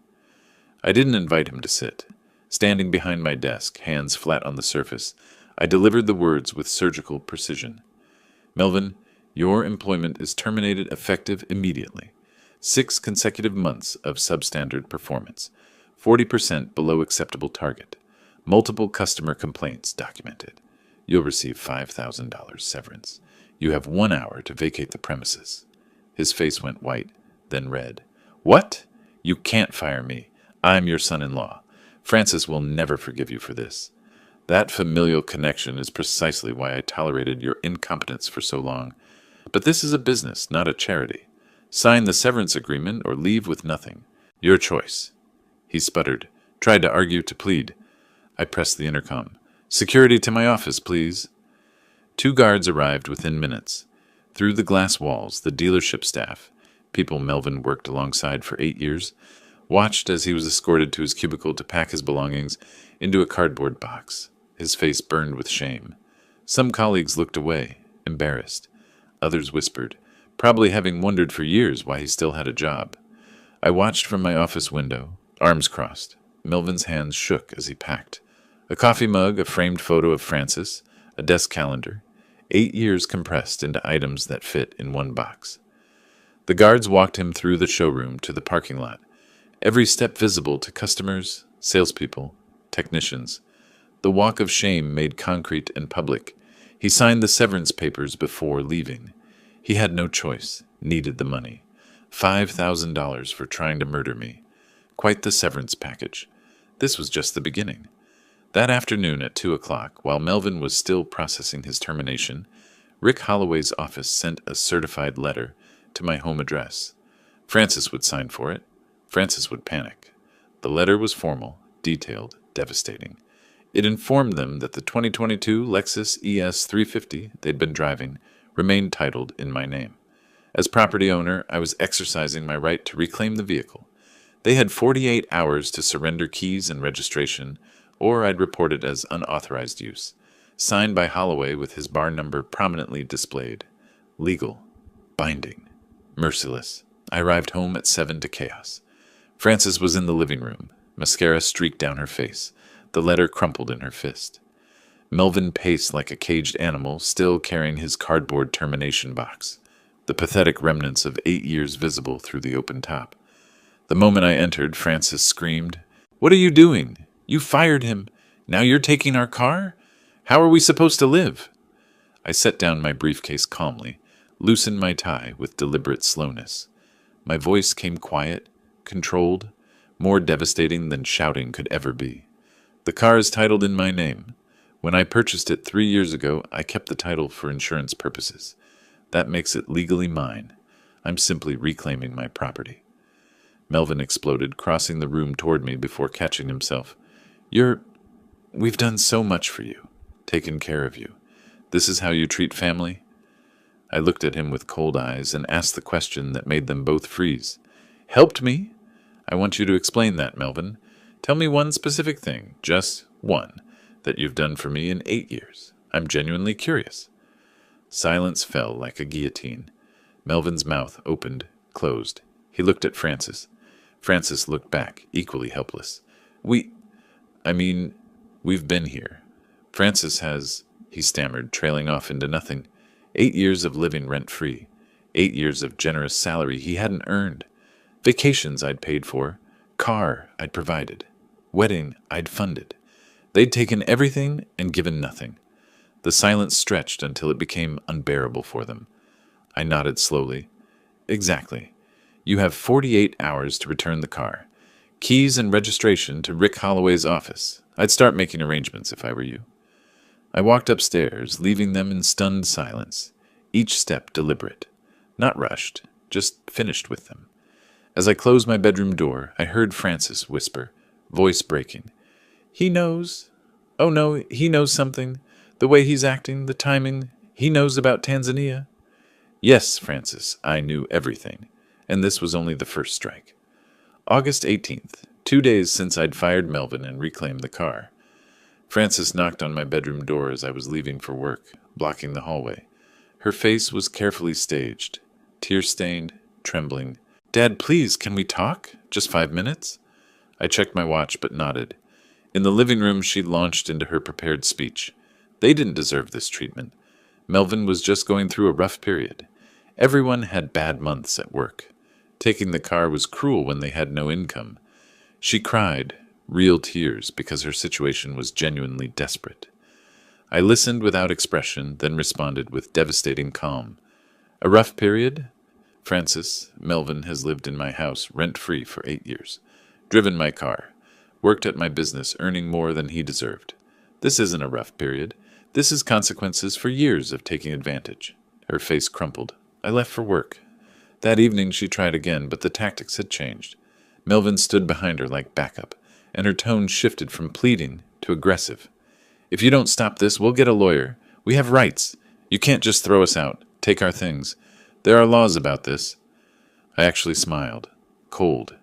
I didn't invite him to sit. Standing behind my desk, hands flat on the surface, I delivered the words with surgical precision. Melvin, your employment is terminated effective immediately. 6 consecutive months of substandard performance. 40% below acceptable target. Multiple customer complaints documented. You'll receive $5,000 severance. You have 1 hour to vacate the premises. His face went white, then red. What? You can't fire me. I'm your son-in-law. Frances will never forgive you for this. That familial connection is precisely why I tolerated your incompetence for so long. But this is a business, not a charity. Sign the severance agreement or leave with nothing. Your choice. He sputtered, tried to argue, to plead. I pressed the intercom. Security to my office, please. 2 guards arrived within minutes. Through the glass walls, the dealership staff, people Melvin worked alongside for 8 years, watched as he was escorted to his cubicle to pack his belongings into a cardboard box. His face burned with shame. Some colleagues looked away, embarrassed. Others whispered, probably having wondered for years why he still had a job. I watched from my office window, arms crossed. Melvin's hands shook as he packed. A coffee mug, a framed photo of Francis, a desk calendar. 8 years compressed into items that fit in one box. The guards walked him through the showroom to the parking lot, every step visible to customers, salespeople, technicians. The walk of shame made concrete and public. He signed the severance papers before leaving. He had no choice, needed the money. $5,000 for trying to murder me. Quite the severance package. This was just the beginning. That afternoon at 2 o'clock, while Melvin was still processing his termination, Rick Holloway's office sent a certified letter to my home address. Francis would sign for it. Francis would panic. The letter was formal, detailed, devastating. It informed them that the 2022 Lexus ES 350 they'd been driving remained titled in my name. As property owner, I was exercising my right to reclaim the vehicle. They had 48 hours to surrender keys and registration, or I'd report it as unauthorized use. Signed by Holloway with his bar number prominently displayed. Legal. Binding. Merciless. I arrived home at 7 to chaos. Frances was in the living room. Mascara streaked down her face. The letter crumpled in her fist. Melvin paced like a caged animal, still carrying his cardboard termination box, the pathetic remnants of 8 years visible through the open top. The moment I entered, Frances screamed, "What are you doing? You fired him. Now you're taking our car? How are we supposed to live?" I set down my briefcase calmly, loosened my tie with deliberate slowness. My voice came quiet, controlled, more devastating than shouting could ever be. The car is titled in my name. When I purchased it 3 years ago, I kept the title for insurance purposes. That makes it legally mine. I'm simply reclaiming my property. Melvin exploded, crossing the room toward me before catching himself. We've done so much for you, taken care of you. This is how you treat family?" I looked at him with cold eyes and asked the question that made them both freeze. "Helped me? I want you to explain that, Melvin. Tell me one specific thing, just one, that you've done for me in 8 years. I'm genuinely curious." Silence fell like a guillotine. Melvin's mouth opened, closed. He looked at Frances. Frances looked back, equally helpless. We've been here. Francis has, he stammered, trailing off into nothing. 8 years of living rent-free. 8 years of generous salary he hadn't earned. Vacations I'd paid for. Car I'd provided. Wedding I'd funded. They'd taken everything and given nothing. The silence stretched until it became unbearable for them. I nodded slowly. "Exactly. You have 48 hours to return the car. Keys and registration to Rick Holloway's office. I'd start making arrangements if I were you." I walked upstairs, leaving them in stunned silence, each step deliberate. Not rushed, just finished with them. As I closed my bedroom door, I heard Francis whisper, voice breaking. "He knows. Oh no, he knows something. The way he's acting, the timing. He knows about Tanzania." Yes, Francis, I knew everything. And this was only the first strike. August 18th, 2 days since I'd fired Melvin and reclaimed the car. Frances knocked on my bedroom door as I was leaving for work, blocking the hallway. Her face was carefully staged, tear-stained, trembling. "Dad, please, can we talk? Just 5 minutes?" I checked my watch but nodded. In the living room, she launched into her prepared speech. They didn't deserve this treatment. Melvin was just going through a rough period. Everyone had bad months at work. Taking the car was cruel when they had no income. She cried, real tears, because her situation was genuinely desperate. I listened without expression, then responded with devastating calm. "A rough period? Francis, Melvin has lived in my house rent-free for 8 years, driven my car, worked at my business, earning more than he deserved. This isn't a rough period. This is consequences for years of taking advantage." Her face crumpled. I left for work. That evening she tried again, but the tactics had changed. Melvin stood behind her like backup, and her tone shifted from pleading to aggressive. "If you don't stop this, we'll get a lawyer. We have rights. You can't just throw us out, take our things. There are laws about this." I actually smiled. Cold.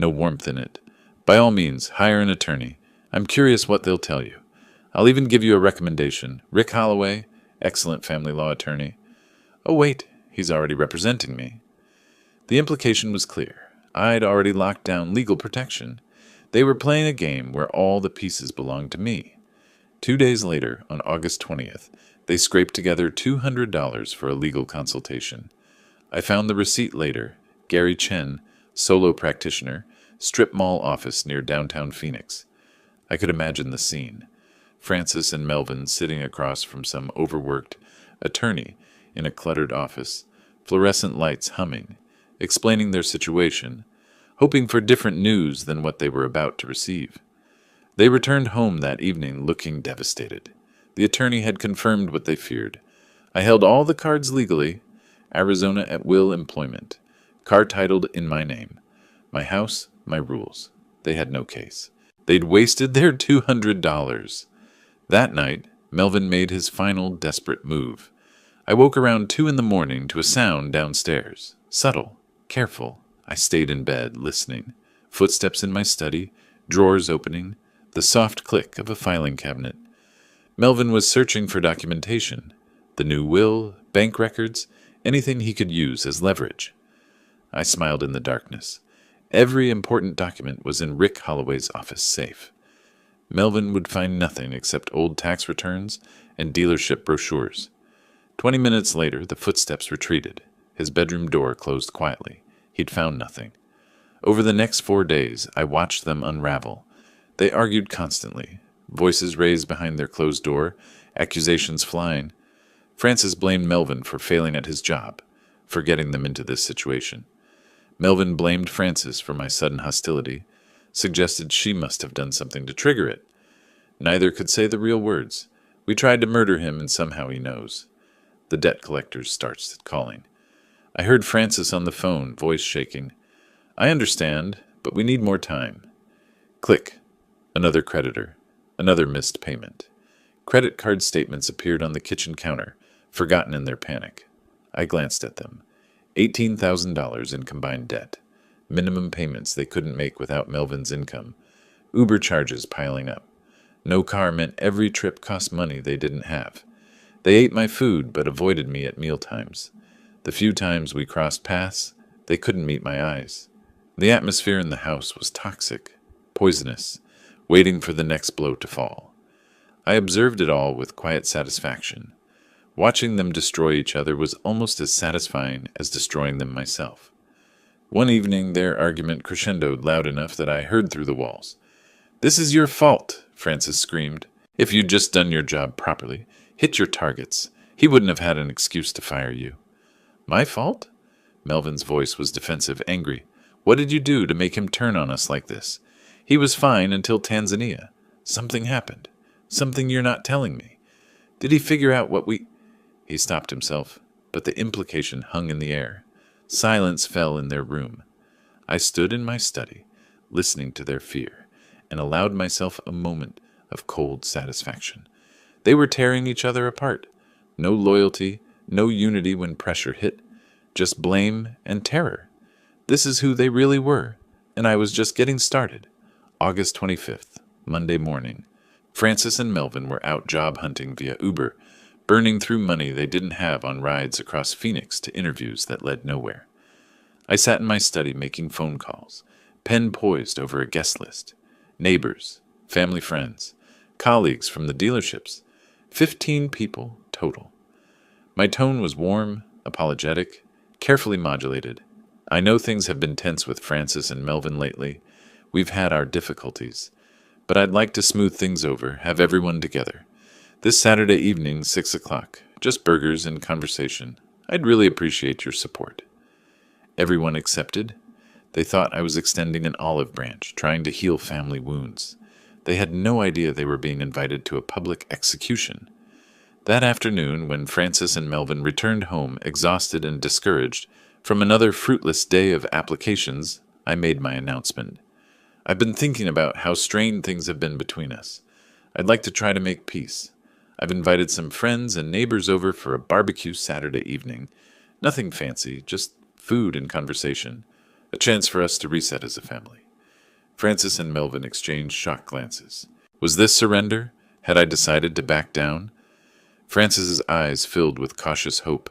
no warmth in it. By all means, hire an attorney. I'm curious what they'll tell you. I'll even give you a recommendation. Rick Holloway, excellent family law attorney. Oh, wait, he's already representing me. The implication was clear. I'd already locked down legal protection. They were playing a game where all the pieces belonged to me. 2 days later, on August 20th, they scraped together $200 for a legal consultation. I found the receipt later. Gary Chen, solo practitioner, strip mall office near downtown Phoenix. I could imagine the scene. Francis and Melvin sitting across from some overworked attorney in a cluttered office, fluorescent lights humming, explaining their situation, hoping for different news than what they were about to receive. They returned home that evening looking devastated. The attorney had confirmed what they feared. I held all the cards legally, Arizona at will employment, car titled in my name, my house, my rules. They had no case. They'd wasted their $200. That night, Melvin made his final desperate move. I woke around 2 a.m. to a sound downstairs. Subtle, careful. I stayed in bed, listening. Footsteps in my study, drawers opening, the soft click of a filing cabinet. Melvin was searching for documentation. The new will, bank records, anything he could use as leverage. I smiled in the darkness. Every important document was in Rick Holloway's office safe. Melvin would find nothing except old tax returns and dealership brochures. 20 minutes later, the footsteps retreated. His bedroom door closed quietly. He'd found nothing. Over the next 4 days, I watched them unravel. They argued constantly, voices raised behind their closed door, accusations flying. Francis blamed Melvin for failing at his job, for getting them into this situation. Melvin blamed Francis for my sudden hostility, suggested she must have done something to trigger it. Neither could say the real words. We tried to murder him, and somehow he knows. The debt collector starts calling. I heard Francis on the phone, voice shaking. I understand, but we need more time. Click. Another creditor. Another missed payment. Credit card statements appeared on the kitchen counter, forgotten in their panic. I glanced at them. $18,000 in combined debt. Minimum payments they couldn't make without Melvin's income. Uber charges piling up. No car meant every trip cost money they didn't have. They ate my food but avoided me at mealtimes. The few times we crossed paths, they couldn't meet my eyes. The atmosphere in the house was toxic, poisonous, waiting for the next blow to fall. I observed it all with quiet satisfaction. Watching them destroy each other was almost as satisfying as destroying them myself. One evening, their argument crescendoed loud enough that I heard through the walls. "This is your fault," Francis screamed. "If you'd just done your job properly, hit your targets, he wouldn't have had an excuse to fire you." "My fault?" Melvin's voice was defensive, angry. "What did you do to make him turn on us like this? He was fine until Tanzania. Something happened. Something you're not telling me. Did he figure out what we—" He stopped himself, but the implication hung in the air. Silence fell in their room. I stood in my study, listening to their fear, and allowed myself a moment of cold satisfaction. They were tearing each other apart. No loyalty, no unity when pressure hit, just blame and terror. This is who they really were, and I was just getting started. August 25th, Monday morning. Francis and Melvin were out job hunting via Uber, burning through money they didn't have on rides across Phoenix to interviews that led nowhere. I sat in my study making phone calls, pen poised over a guest list. Neighbors, family friends, colleagues from the dealerships. 15 people total. My tone was warm, apologetic, carefully modulated. I know things have been tense with Francis and Melvin lately. We've had our difficulties. But I'd like to smooth things over, have everyone together. This Saturday evening, 6 o'clock. Just burgers and conversation. I'd really appreciate your support. Everyone accepted. They thought I was extending an olive branch, trying to heal family wounds. They had no idea they were being invited to a public execution. That afternoon, when Francis and Melvin returned home, exhausted and discouraged, from another fruitless day of applications, I made my announcement. I've been thinking about how strained things have been between us. I'd like to try to make peace. I've invited some friends and neighbors over for a barbecue Saturday evening. Nothing fancy, just food and conversation. A chance for us to reset as a family. Francis and Melvin exchanged shocked glances. Was this surrender? Had I decided to back down? Francis's eyes filled with cautious hope,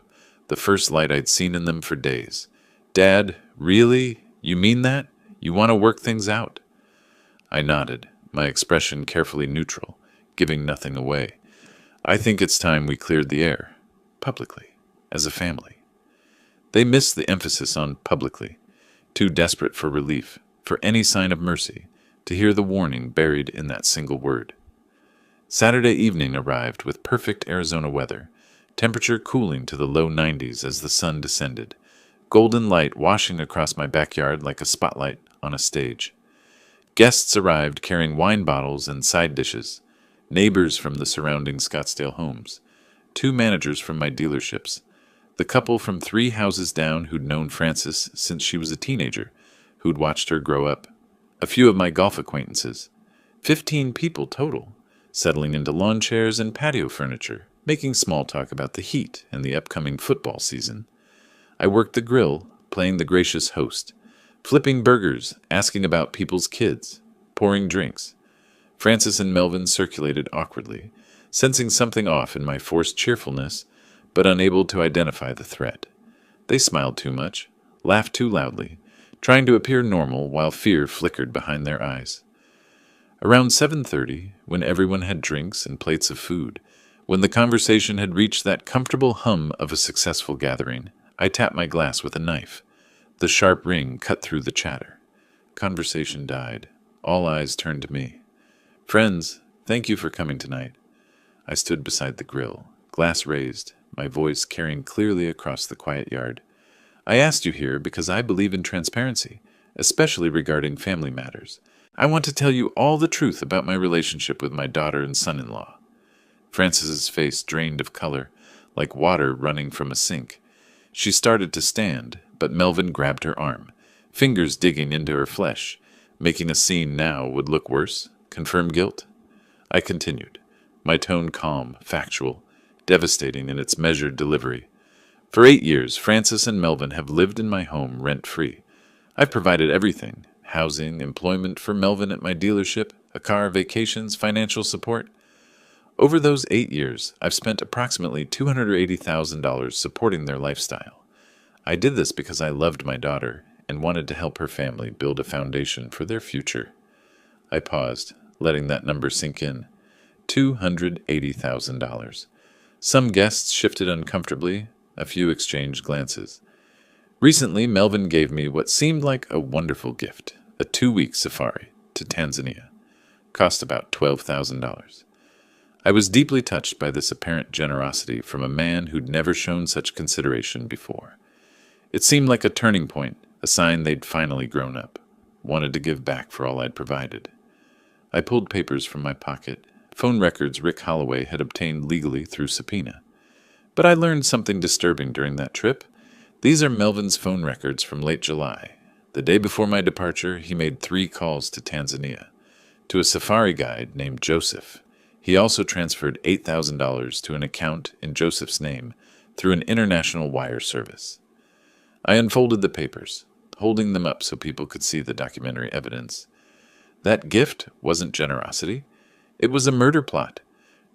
the first light I'd seen in them for days. Dad, really? You mean that? You want to work things out? I nodded, my expression carefully neutral, giving nothing away. I think it's time we cleared the air. Publicly. As a family. They missed the emphasis on publicly, too desperate for relief, for any sign of mercy, to hear the warning buried in that single word. Saturday evening arrived with perfect Arizona weather, temperature cooling to the low 90s as the sun descended, golden light washing across my backyard like a spotlight on a stage. Guests arrived carrying wine bottles and side dishes, neighbors from the surrounding Scottsdale homes, 2 managers from my dealerships, the couple from 3 houses down who'd known Frances since she was a teenager, who'd watched her grow up, a few of my golf acquaintances, 15 people total, settling into lawn chairs and patio furniture, making small talk about the heat and the upcoming football season. I worked the grill, playing the gracious host, flipping burgers, asking about people's kids, pouring drinks. Francis and Melvin circulated awkwardly, sensing something off in my forced cheerfulness, but unable to identify the threat. They smiled too much, laughed too loudly, trying to appear normal while fear flickered behind their eyes. Around 7:30, when everyone had drinks and plates of food, when the conversation had reached that comfortable hum of a successful gathering, I tapped my glass with a knife. The sharp ring cut through the chatter. Conversation died. All eyes turned to me. Friends, thank you for coming tonight. I stood beside the grill, glass raised, my voice carrying clearly across the quiet yard. I asked you here because I believe in transparency, especially regarding family matters. I want to tell you all the truth about my relationship with my daughter and son-in-law. Frances's face drained of color, like water running from a sink. She started to stand, but Melvin grabbed her arm, fingers digging into her flesh, making a scene now would look worse, confirm guilt. I continued, my tone calm, factual, devastating in its measured delivery. For 8 years, Francis and Melvin have lived in my home rent-free. I've provided everything, housing, employment for Melvin at my dealership, a car, vacations, financial support. Over those 8 years, I've spent approximately $280,000 supporting their lifestyle. I did this because I loved my daughter and wanted to help her family build a foundation for their future. I paused, letting that number sink in. $280,000. Some guests shifted uncomfortably, a few exchanged glances. Recently, Melvin gave me what seemed like a wonderful gift, a 2-week safari to Tanzania. Cost about $12,000. I was deeply touched by this apparent generosity from a man who'd never shown such consideration before. It seemed like a turning point, a sign they'd finally grown up, wanted to give back for all I'd provided. I pulled papers from my pocket, phone records Rick Holloway had obtained legally through subpoena. But I learned something disturbing during that trip. These are Melvin's phone records from late July. The day before my departure, he made 3 calls to Tanzania, to a safari guide named Joseph. He also transferred $8,000 to an account in Joseph's name through an international wire service. I unfolded the papers, holding them up so people could see the documentary evidence. That gift wasn't generosity. It was a murder plot.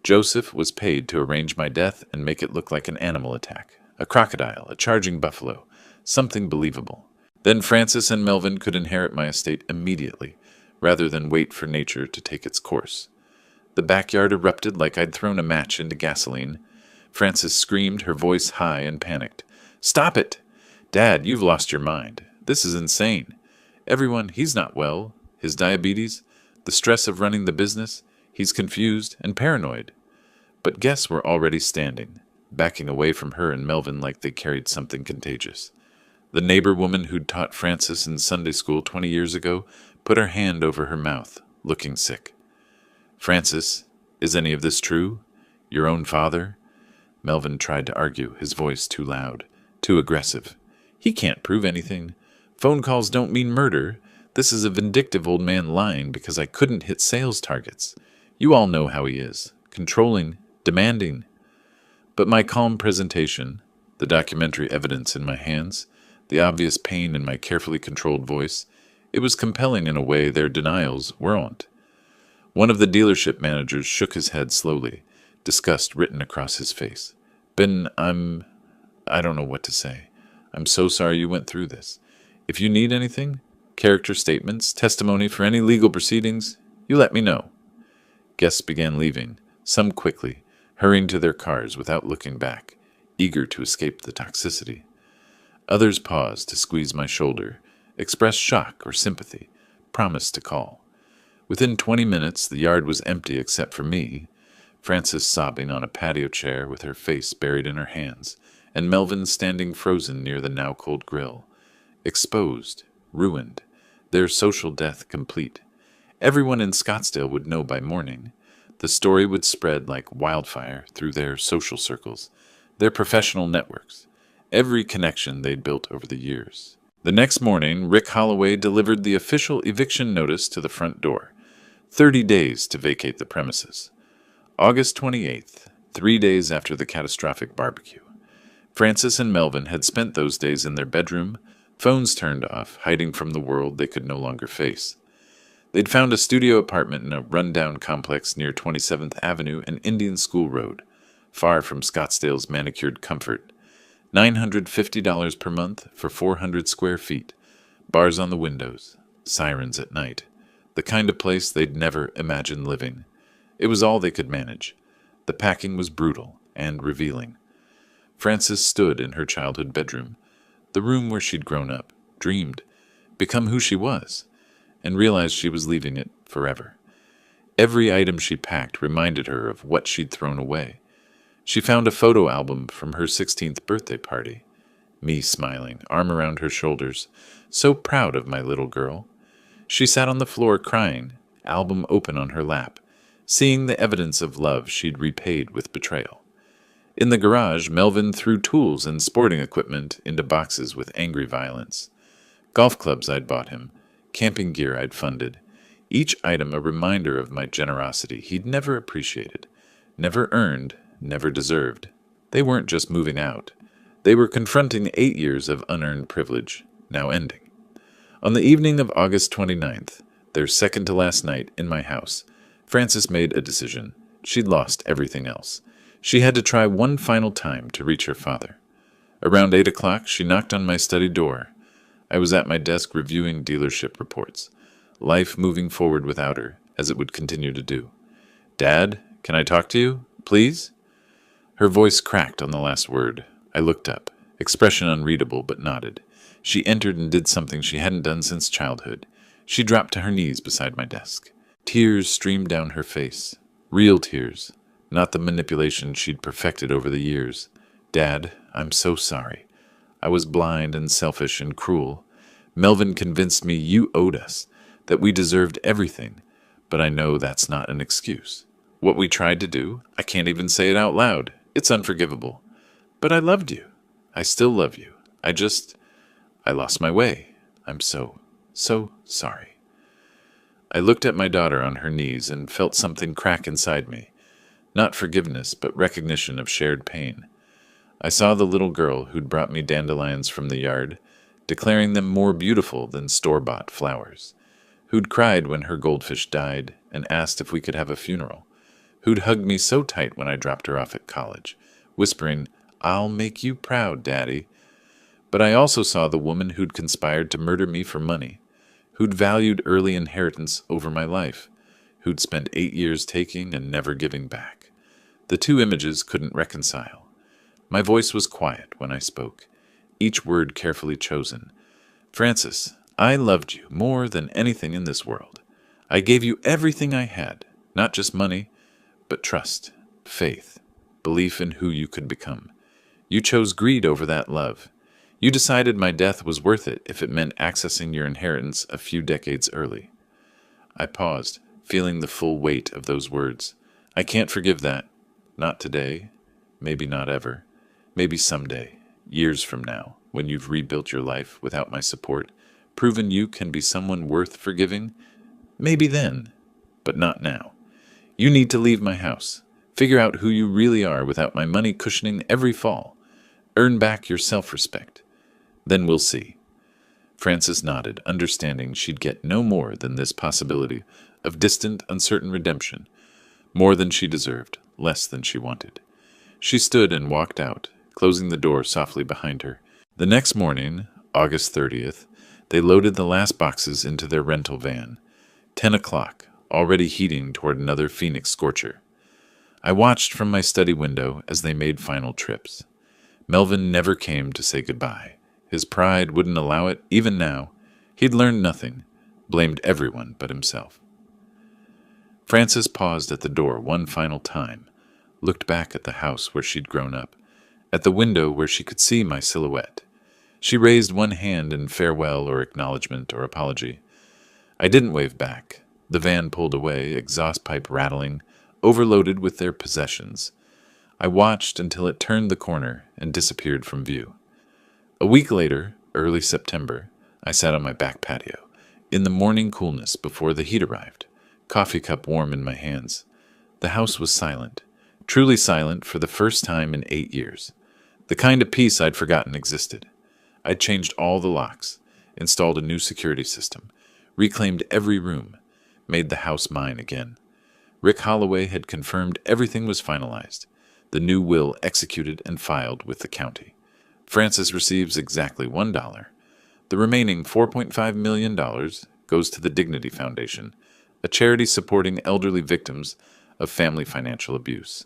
Joseph was paid to arrange my death and make it look like an animal attack, a crocodile, a charging buffalo, something believable. Then Francis and Melvin could inherit my estate immediately, rather than wait for nature to take its course. The backyard erupted like I'd thrown a match into gasoline. Frances screamed, her voice high and panicked. "Stop it! Dad, you've lost your mind. This is insane. Everyone, he's not well. His diabetes, the stress of running the business, he's confused and paranoid." But guests were already standing, backing away from her and Melvin like they carried something contagious. The neighbor woman who'd taught Francis in Sunday school 20 years ago put her hand over her mouth, looking sick. "Francis, is any of this true? Your own father?" Melvin tried to argue, his voice too loud, too aggressive. "He can't prove anything. Phone calls don't mean murder. This is a vindictive old man lying because I couldn't hit sales targets. You all know how he is. Controlling, demanding." But my calm presentation, the documentary evidence in my hands, the obvious pain in my carefully controlled voice, It was compelling in a way their denials weren't. One of the dealership managers shook his head slowly, disgust written across his face. Ben, I don't know what to say. I'm so sorry you went through this. If you need anything, character statements, testimony for any legal proceedings, you let me know. Guests began leaving, some quickly, hurrying to their cars without looking back, eager to escape the toxicity. Others paused to squeeze my shoulder, express shock or sympathy, promised to call. Within 20 minutes, the yard was empty except for me, Frances sobbing on a patio chair with her face buried in her hands, and Melvin standing frozen near the now-cold grill. Exposed, ruined, their social death complete. Everyone in Scottsdale would know by morning. The story would spread like wildfire through their social circles, their professional networks, every connection they'd built over the years. The next morning, Rick Holloway delivered the official eviction notice to the front door. 30 days to vacate the premises. August 28th, 3 days after the catastrophic barbecue. Frances and Melvin had spent those days in their bedroom, phones turned off, hiding from the world they could no longer face. They'd found a studio apartment in a rundown complex near 27th Avenue and Indian School Road, far from Scottsdale's manicured comfort. $950 per month for 400 square feet, bars on the windows, sirens at night. The kind of place they'd never imagined living. It was all they could manage. The packing was brutal and revealing. Frances stood in her childhood bedroom, the room where she'd grown up, dreamed, become who she was, and realized she was leaving it forever. Every item she packed reminded her of what she'd thrown away. She found a photo album from her 16th birthday party. Me smiling, arm around her shoulders, so proud of my little girl. She sat on the floor crying, album open on her lap, seeing the evidence of love she'd repaid with betrayal. In the garage, Melvin threw tools and sporting equipment into boxes with angry violence. Golf clubs I'd bought him, camping gear I'd funded, each item a reminder of my generosity he'd never appreciated, never earned, never deserved. They weren't just moving out. They were confronting 8 years of unearned privilege, now ending. On the evening of August 29th, their second-to-last night in my house, Frances made a decision. She'd lost everything else. She had to try one final time to reach her father. Around 8 o'clock, she knocked on my study door. I was at my desk reviewing dealership reports, life moving forward without her, as it would continue to do. "Dad, can I talk to you, please?" Her voice cracked on the last word. I looked up, expression unreadable, but nodded. She entered and did something she hadn't done since childhood. She dropped to her knees beside my desk. Tears streamed down her face. Real tears, not the manipulation she'd perfected over the years. "Dad, I'm so sorry. I was blind and selfish and cruel. Melvin convinced me you owed us, that we deserved everything, but I know that's not an excuse. What we tried to do, I can't even say it out loud. It's unforgivable. But I loved you. I still love you. I lost my way. I'm so sorry." I looked at my daughter on her knees and felt something crack inside me. Not forgiveness, but recognition of shared pain. I saw the little girl who'd brought me dandelions from the yard, declaring them more beautiful than store-bought flowers, who'd cried when her goldfish died and asked if we could have a funeral, who'd hugged me so tight when I dropped her off at college, whispering, "I'll make you proud, Daddy." But I also saw the woman who'd conspired to murder me for money, who'd valued early inheritance over my life, who'd spent 8 years taking and never giving back. The two images couldn't reconcile. My voice was quiet when I spoke, each word carefully chosen. "Frances, I loved you more than anything in this world. I gave you everything I had, not just money, but trust, faith, belief in who you could become. You chose greed over that love. You decided my death was worth it if it meant accessing your inheritance a few decades early." I paused, feeling the full weight of those words. I can't forgive that. Not today. Maybe not ever. Maybe someday, years from now, when you've rebuilt your life without my support, proven you can be someone worth forgiving. Maybe then, but not now. You need to leave my house. Figure out who you really are without my money cushioning every fall. Earn back your self-respect. Then we'll see. Frances nodded, understanding she'd get no more than this possibility of distant, uncertain redemption. More than she deserved, less than she wanted. She stood and walked out, closing the door softly behind her. The next morning, August 30th, they loaded the last boxes into their rental van. 10 o'clock, already heating toward another Phoenix scorcher. I watched from my study window as they made final trips. Melvin never came to say goodbye. His pride wouldn't allow it, even now. He'd learned nothing, blamed everyone but himself. Frances paused at the door one final time, looked back at the house where she'd grown up, at the window where she could see my silhouette. She raised one hand in farewell or acknowledgement or apology. I didn't wave back. The van pulled away, exhaust pipe rattling, overloaded with their possessions. I watched until it turned the corner and disappeared from view. A week later, early September, I sat on my back patio, in the morning coolness before the heat arrived, coffee cup warm in my hands. The house was silent, truly silent for the first time in 8 years. The kind of peace I'd forgotten existed. I'd changed all the locks, installed a new security system, reclaimed every room, made the house mine again. Rick Holloway had confirmed everything was finalized, the new will executed and filed with the county. Frances receives exactly $1. The remaining $4.5 million goes to the Dignity Foundation, a charity supporting elderly victims of family financial abuse.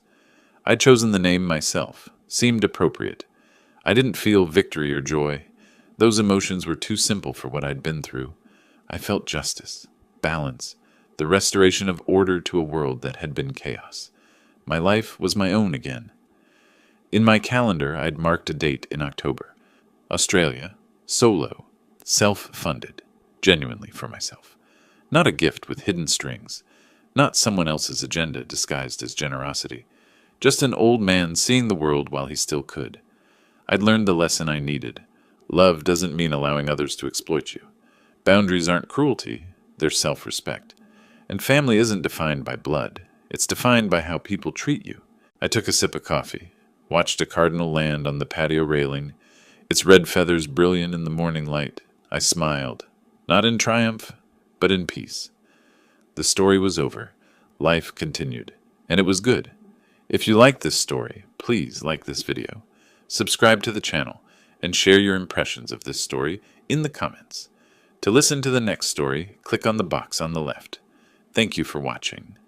I'd chosen the name myself, seemed appropriate. I didn't feel victory or joy. Those emotions were too simple for what I'd been through. I felt justice, balance, the restoration of order to a world that had been chaos. My life was my own again. In my calendar, I'd marked a date in October. Australia, solo, self-funded, genuinely for myself. Not a gift with hidden strings, not someone else's agenda disguised as generosity. Just an old man seeing the world while he still could. I'd learned the lesson I needed. Love doesn't mean allowing others to exploit you. Boundaries aren't cruelty, they're self-respect. And family isn't defined by blood. It's defined by how people treat you. I took a sip of coffee, watched a cardinal land on the patio railing, its red feathers brilliant in the morning light. I smiled, not in triumph, but in peace. The story was over. Life continued. And it was good. If you like this story, please like this video, subscribe to the channel, and share your impressions of this story in the comments. To listen to the next story, click on the box on the left. Thank you for watching.